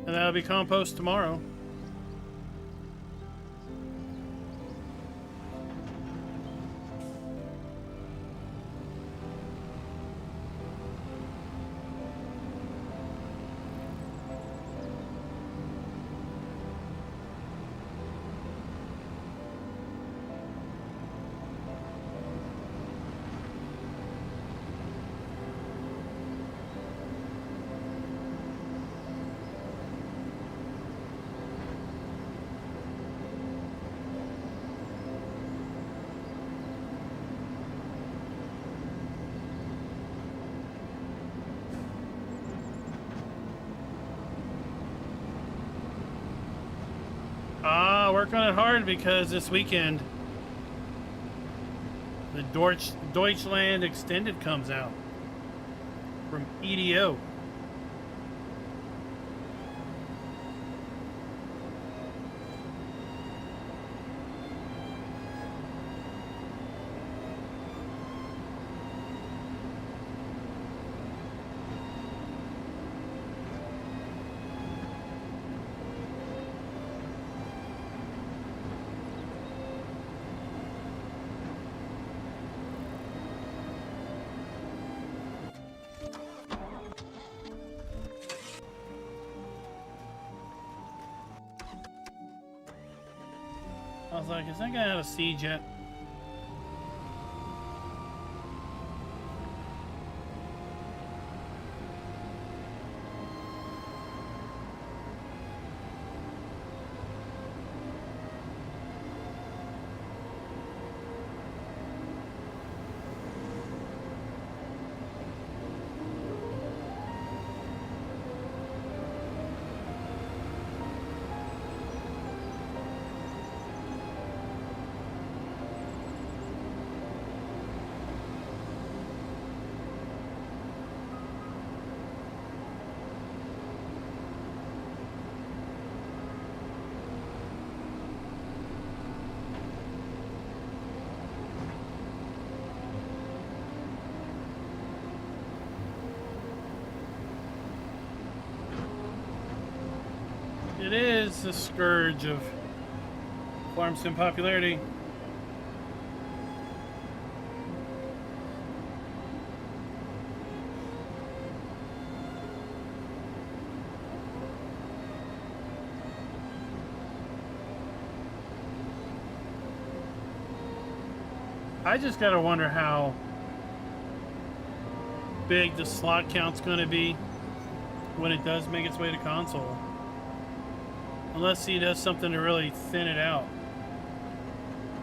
And that'll be compost tomorrow. Work on it hard because this weekend the Deutschland Extended comes out from EDO. I was like, is that guy out of siege yet? It is the scourge of farm sim popularity. I just gotta wonder how big the slot count's gonna be when it does make its way to console. Unless he does something to really thin it out.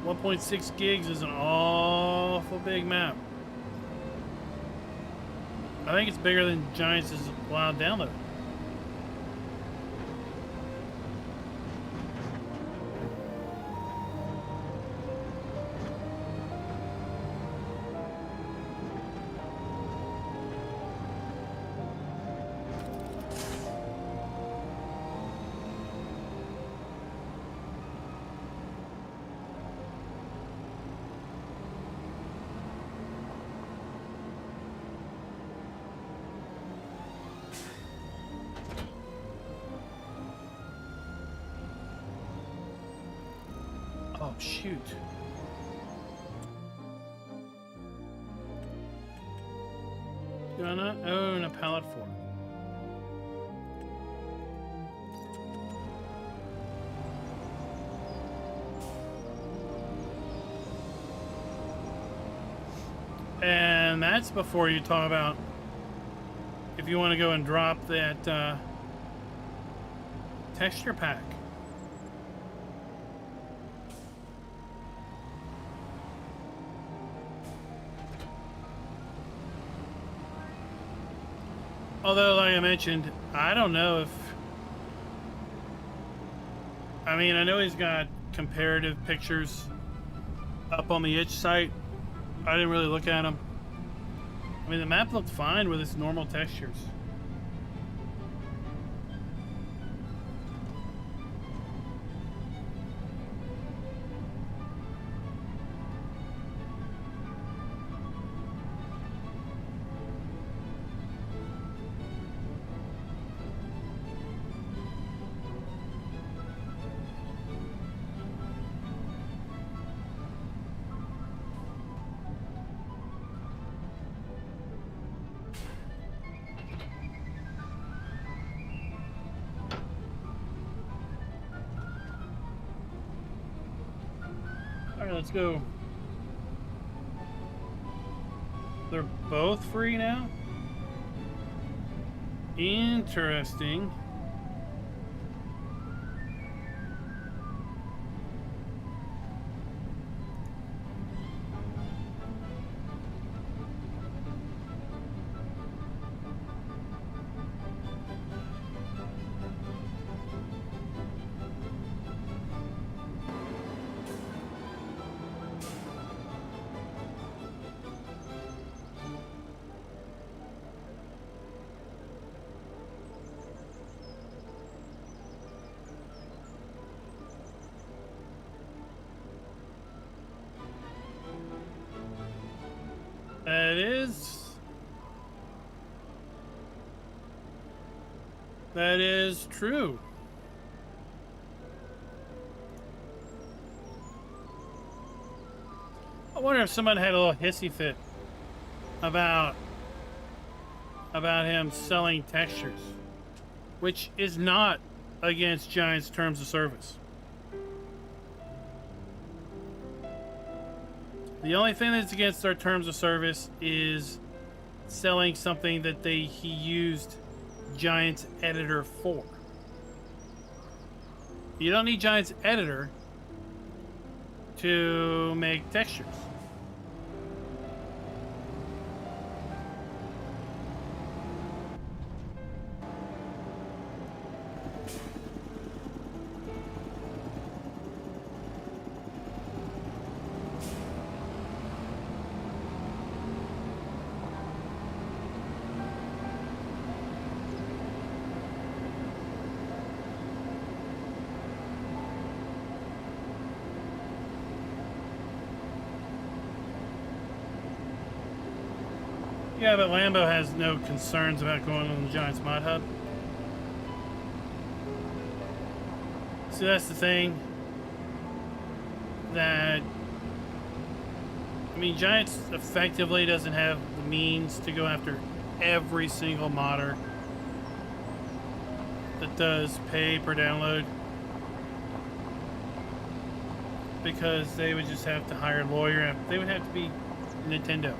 1.6 gigs is an awful big map. I think it's bigger than Giants is allowed download. Oh, shoot. Do I not own a pallet for it? And that's before you talk about if you want to go and drop that texture pack. Although, like I mentioned, I don't know if... I mean, I know he's got comparative pictures up on the itch site. I didn't really look at them. I mean, the map looked fine with its normal textures. Let's go. They're both free now? Interesting. That is true. I wonder if someone had a little hissy fit about him selling textures, which is not against Giant's terms of service. The only thing that's against our terms of service is selling something that he used Giant's editor for. You don't need Giant's editor to make textures. Yeah, but Lambo has no concerns about going on the Giants mod hub. So that's the thing. That, I mean, Giants effectively doesn't have the means to go after every single modder that does pay per download, because they would just have to hire a lawyer. They would have to be Nintendo.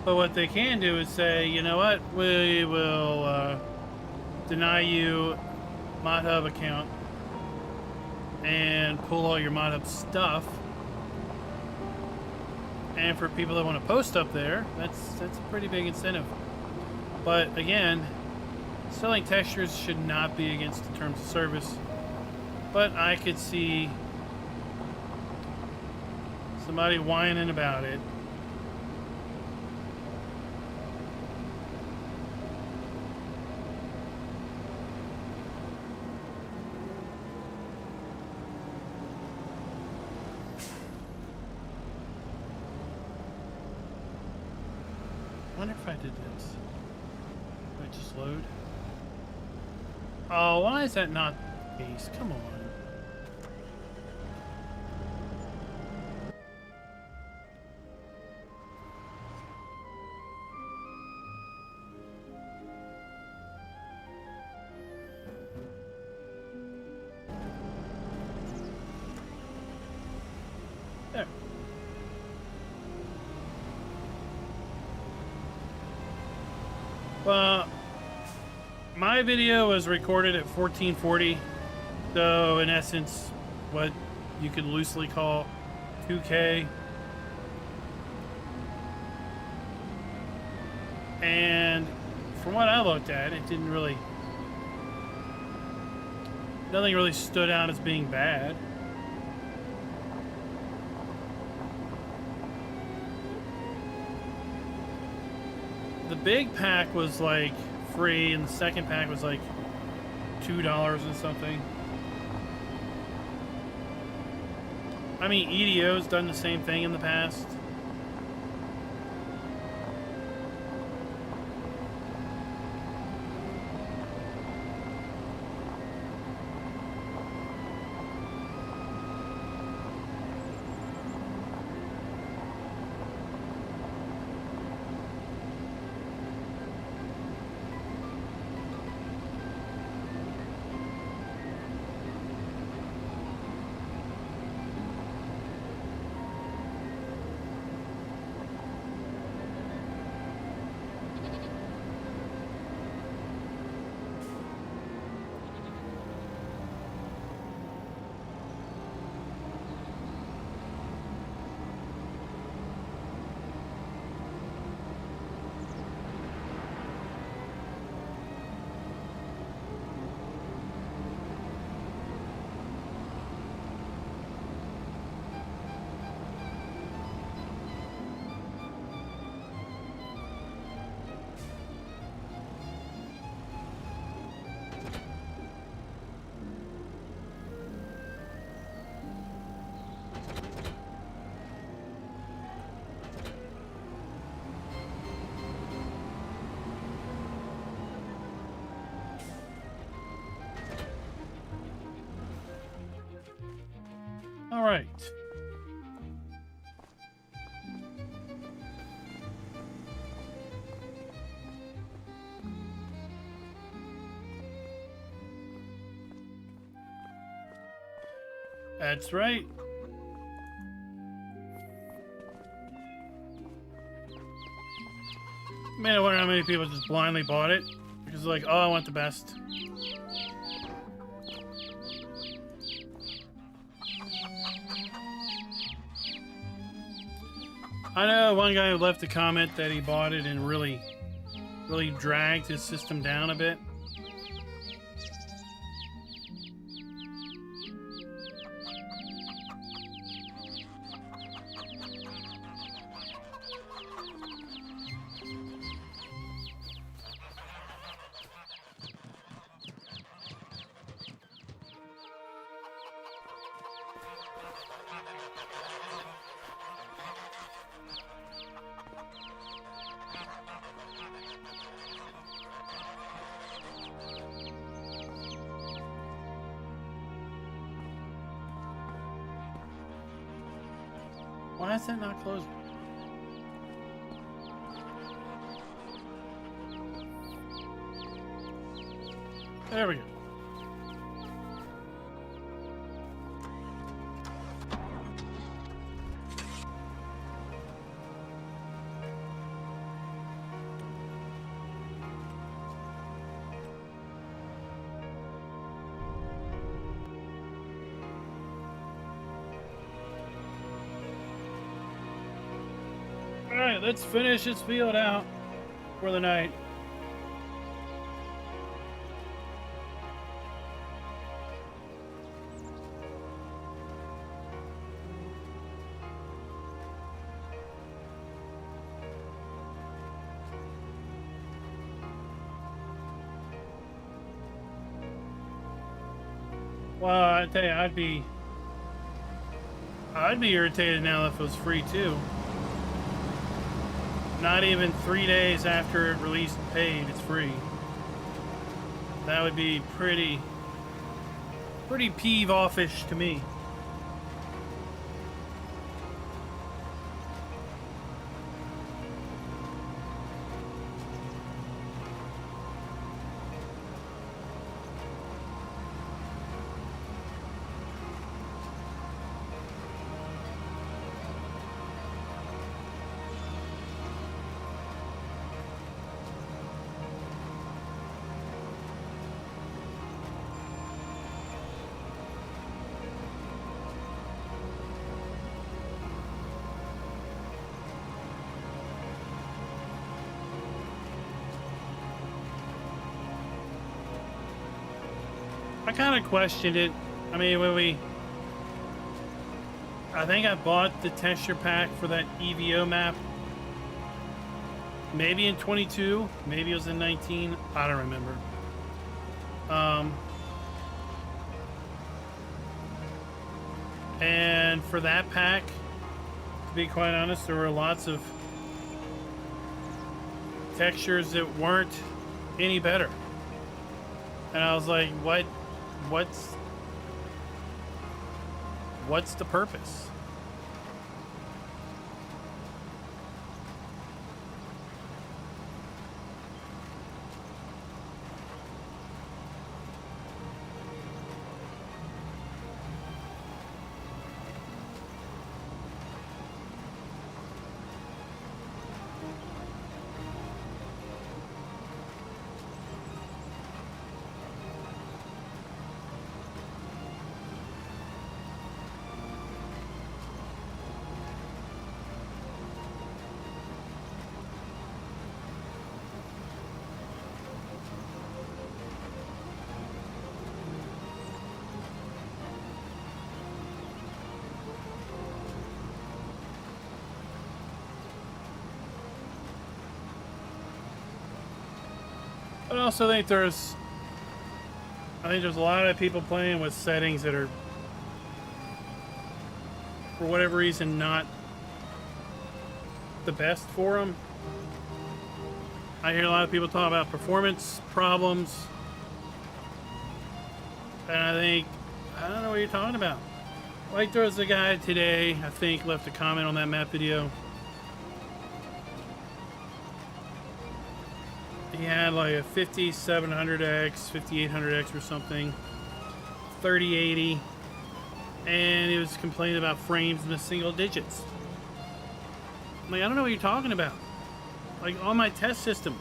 But what they can do is say, you know what, we will deny you ModHub account and pull all your ModHub stuff. And for people that want to post up there, that's a pretty big incentive. But again, selling textures should not be against the terms of service. But I could see somebody whining about it. I wonder if I did this. Did I just load? Oh, why is that not the case? Come on. There. Well, my video was recorded at 1440, so in essence, what you could loosely call 2K. And from what I looked at, it didn't really, nothing really stood out as being bad. The big pack was like free, and the second pack was like $2 and something. I mean, EDO's done the same thing in the past. All right. That's right. Man, I wonder how many people just blindly bought it because they're like, oh, I want the best. I know one guy who left a comment that he bought it and really dragged his system down a bit. Why is that not closing? There we go. Alright, let's finish this field out for the night. Well, I tell you, I'd be irritated now if it was free too. Not even 3 days after it released and paid, it's free. That would be pretty peeve-offish to me. I kind of questioned it. I mean, I think I bought the texture pack for that EVO map. Maybe in 22, maybe it was in 19. I don't remember. And for that pack, to be quite honest, there were lots of textures that weren't any better. And I was like, what's the purpose? But I also think there's a lot of people playing with settings that are, for whatever reason, not the best for them. I hear a lot of people talk about performance problems, and I don't know what you're talking about. Like, there was a guy today, I think, left a comment on that map video. He had like a 5700X, 5800X or something, 3080, and he was complaining about frames in the single digits. I'm like, I don't know what you're talking about. Like, on my test system,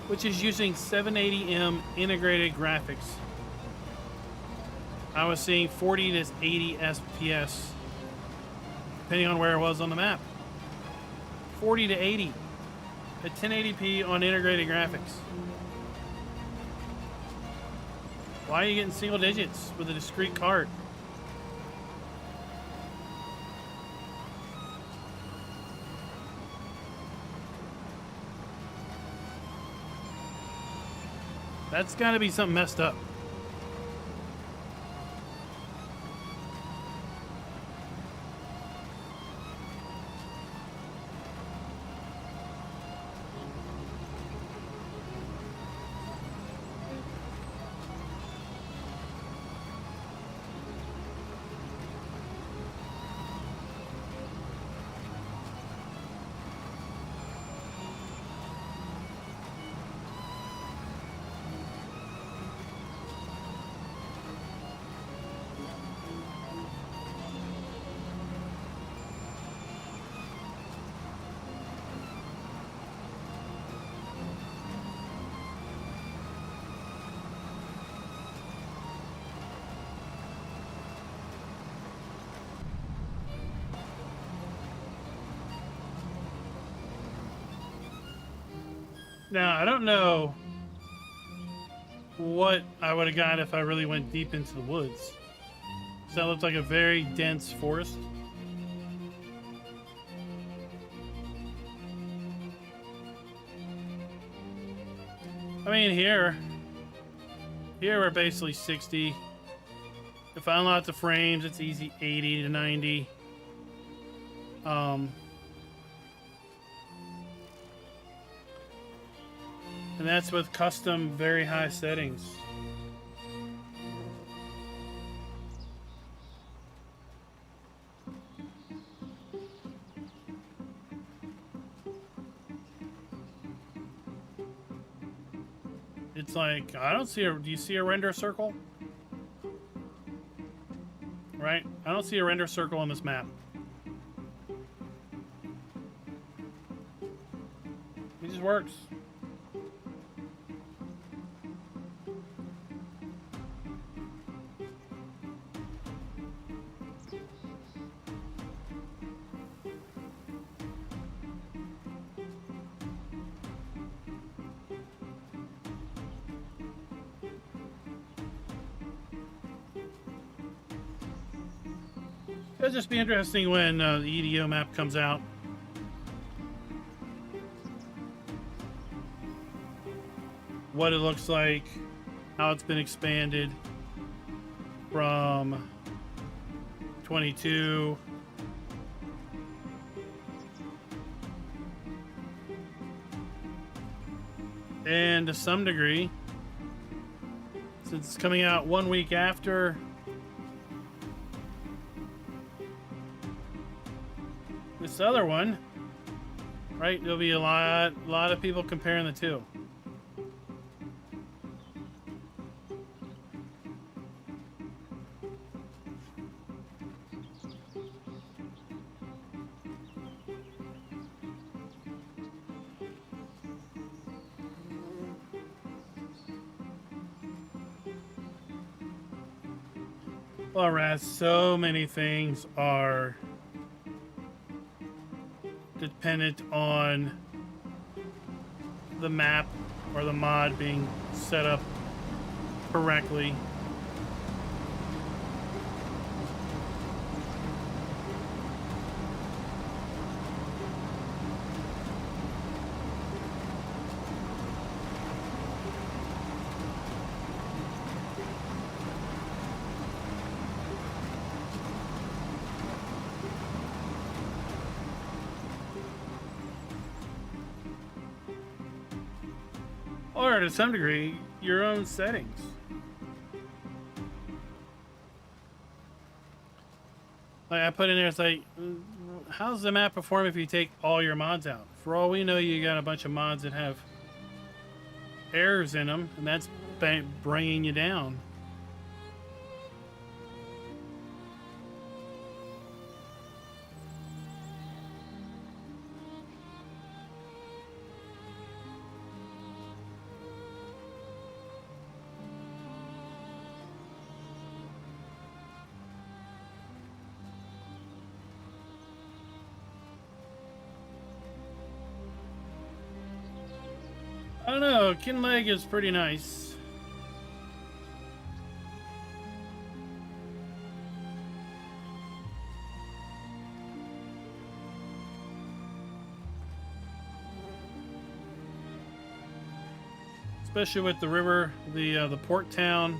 which is using 780M integrated graphics, I was seeing 40 to 80 FPS, depending on where it was on the map. 40 to 80. At 1080p on integrated graphics. Why are you getting single digits with a discrete card? That's got to be something messed up. Now, I don't know what I would have got if I really went deep into the woods. So that looks like a very dense forest. I mean, here we're basically 60. If I unlock the frames, it's easy 80 to 90. And that's with custom very high settings. It's like, I don't see do you see a render circle? Right? I don't see a render circle on this map. It just works. It'll just be interesting when the EDO map comes out. What it looks like, how it's been expanded from 22. And to some degree, since it's coming out 1 week after this other one, right? There'll be a lot of people comparing the two. Well, Raz, so many things are dependent on the map or the mod being set up correctly. Or to some degree, your own settings. Like I put in there, it's like, how's the map perform if you take all your mods out? For all we know, you got a bunch of mods that have errors in them, and that's bringing you down. I don't know, Kinleg is pretty nice. Especially with the river, the port town.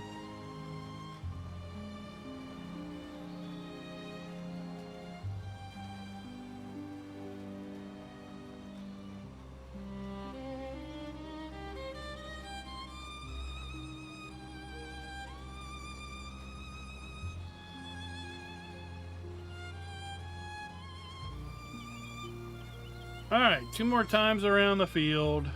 Alright, 2 more times around the field.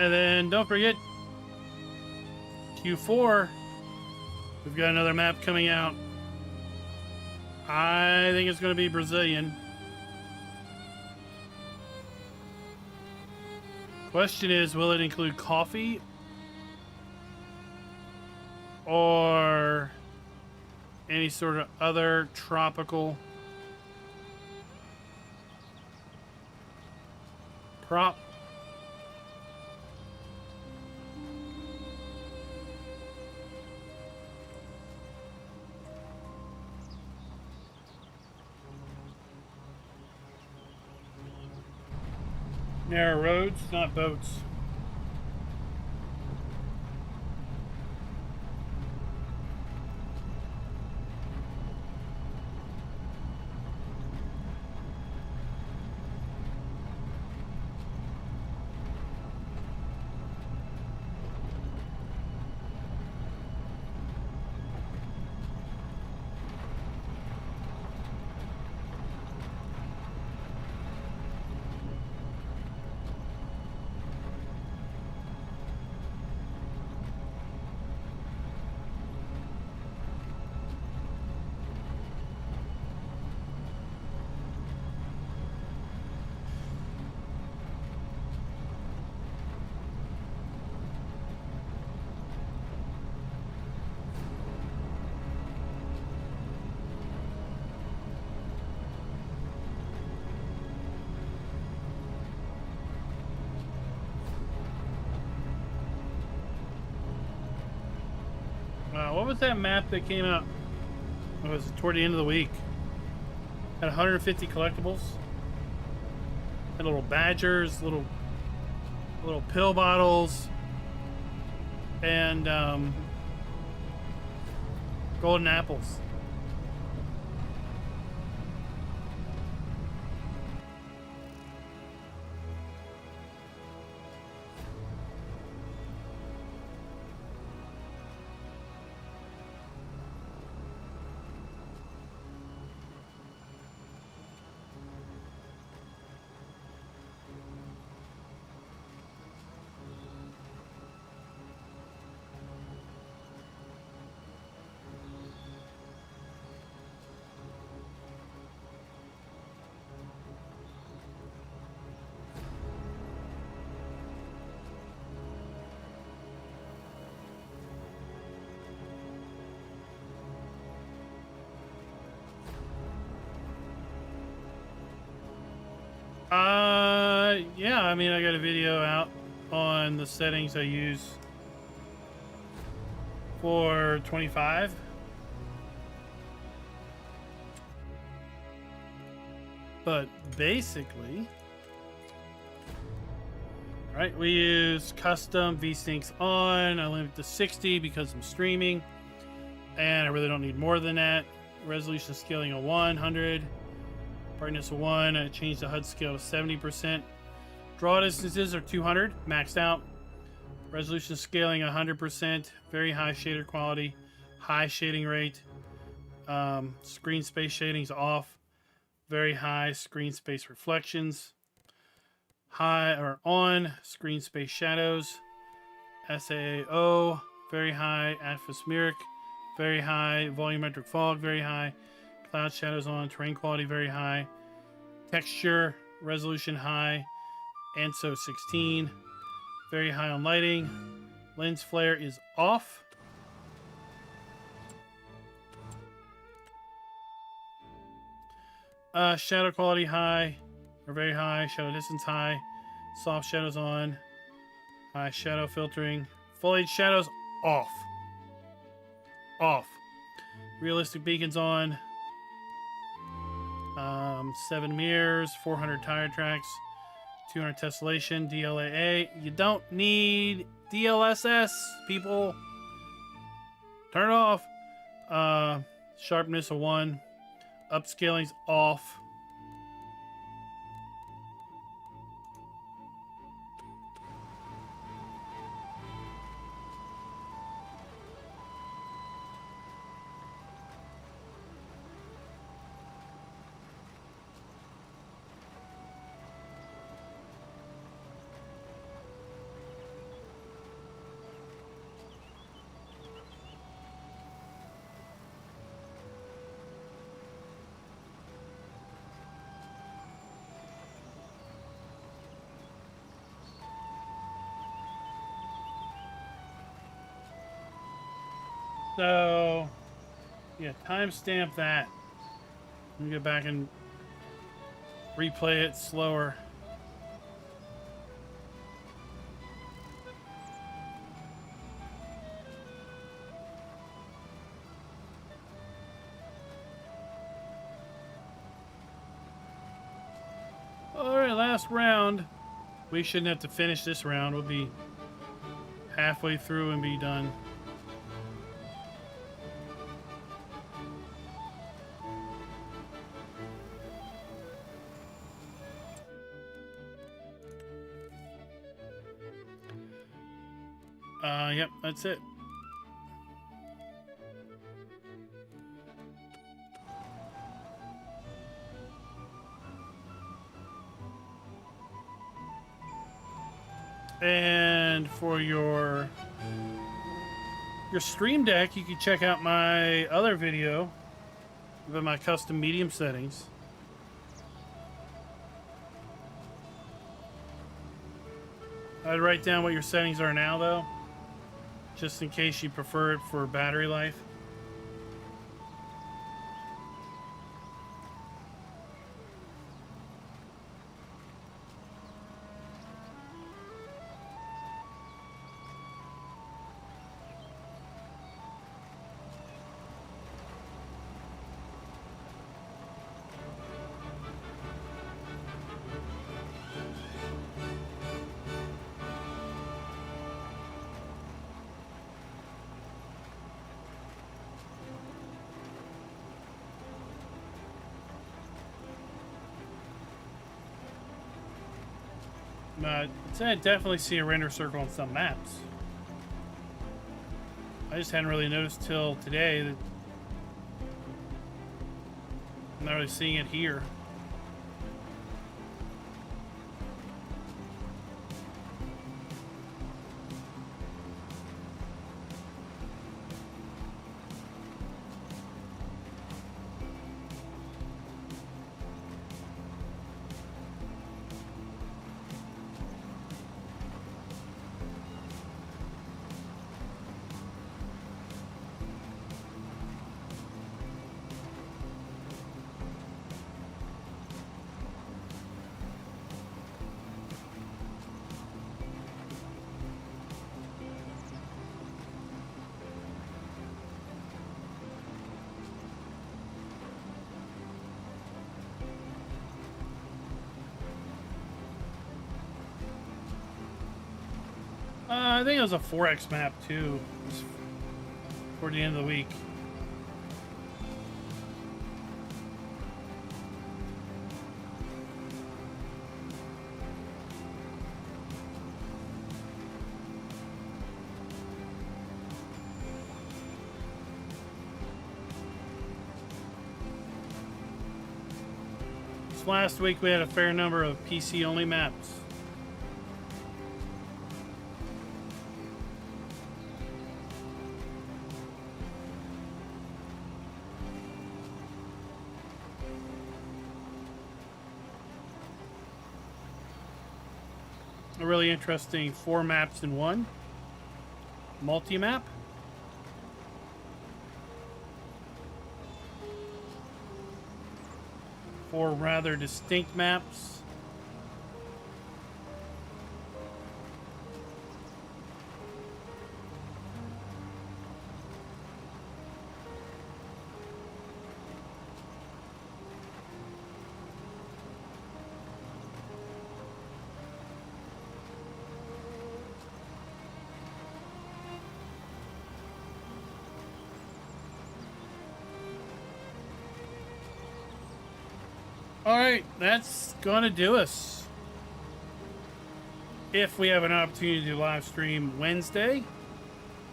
And then don't forget, Q4, we've got another map coming out. I think it's going to be Brazilian. Question is, will it include coffee or any sort of other tropical prop? Narrow roads, not boats. What was that map that came out? It was toward the end of the week. Had 150 collectibles. Had little badgers, little pill bottles, and golden apples. Yeah, I mean, I got a video out on the settings I use for 25. But basically, right, we use custom V-Syncs on. I limit to 60 because I'm streaming, and I really don't need more than that. Resolution scaling of 100. Brightness of 1. I changed the HUD scale to 70%. Draw distances are 200, maxed out. Resolution scaling 100%. Very high shader quality. High shading rate. Screen space shading's off. Very high screen space reflections. High or on screen space shadows. SAO. Very high atmospheric. Very high volumetric fog. Very high. Cloud shadows on. Terrain quality very high. Texture resolution high. ANSO 16. Very high on lighting. Lens flare is off. Shadow quality high or very high. Shadow distance high. Soft shadows on. High shadow filtering. Foliage shadows off. Off. Realistic beacons on. 7 mirrors. 400 tire tracks. 200 tessellation. DLAA. You don't need DLSS, people. Turn it off. Sharpness of 1. Upscaling's off. So, yeah, timestamp that. Let me go back and replay it slower. Alright, last round. We shouldn't have to finish this round. We'll be halfway through and be done. Yep, that's it. And for your Stream Deck, you can check out my other video about my custom medium settings. I'd write down what your settings are now, though, just in case you prefer it for battery life. But I definitely see a render circle on some maps. I just hadn't really noticed till today that I'm not really seeing it here. I think it was a 4X map too, toward the end of the week. This last week we had a fair number of PC only maps. A really interesting 4 maps in 1 multi-map. Four rather distinct maps. Alright, that's gonna do us. If we have an opportunity to live stream Wednesday,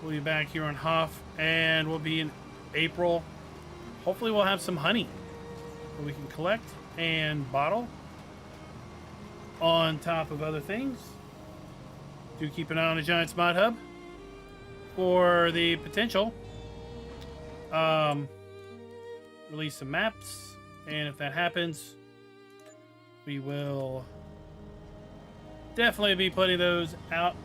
we'll be back here on Hof, and we'll be in April. Hopefully we'll have some honey that we can collect and bottle on top of other things. Do keep an eye on the Giants Mod Hub for the potential release some maps, and if that happens, we will definitely be putting those out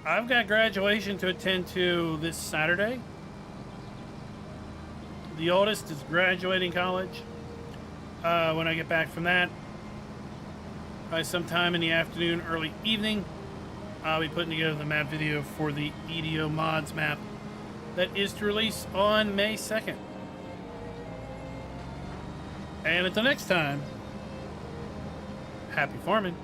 I've got graduation to attend to this Saturday. The oldest is graduating college. When I get back from that, by sometime in the afternoon, early evening, I'll be putting together the map video for the EDO mods map that is to release on May 2nd. And until next time, happy farming.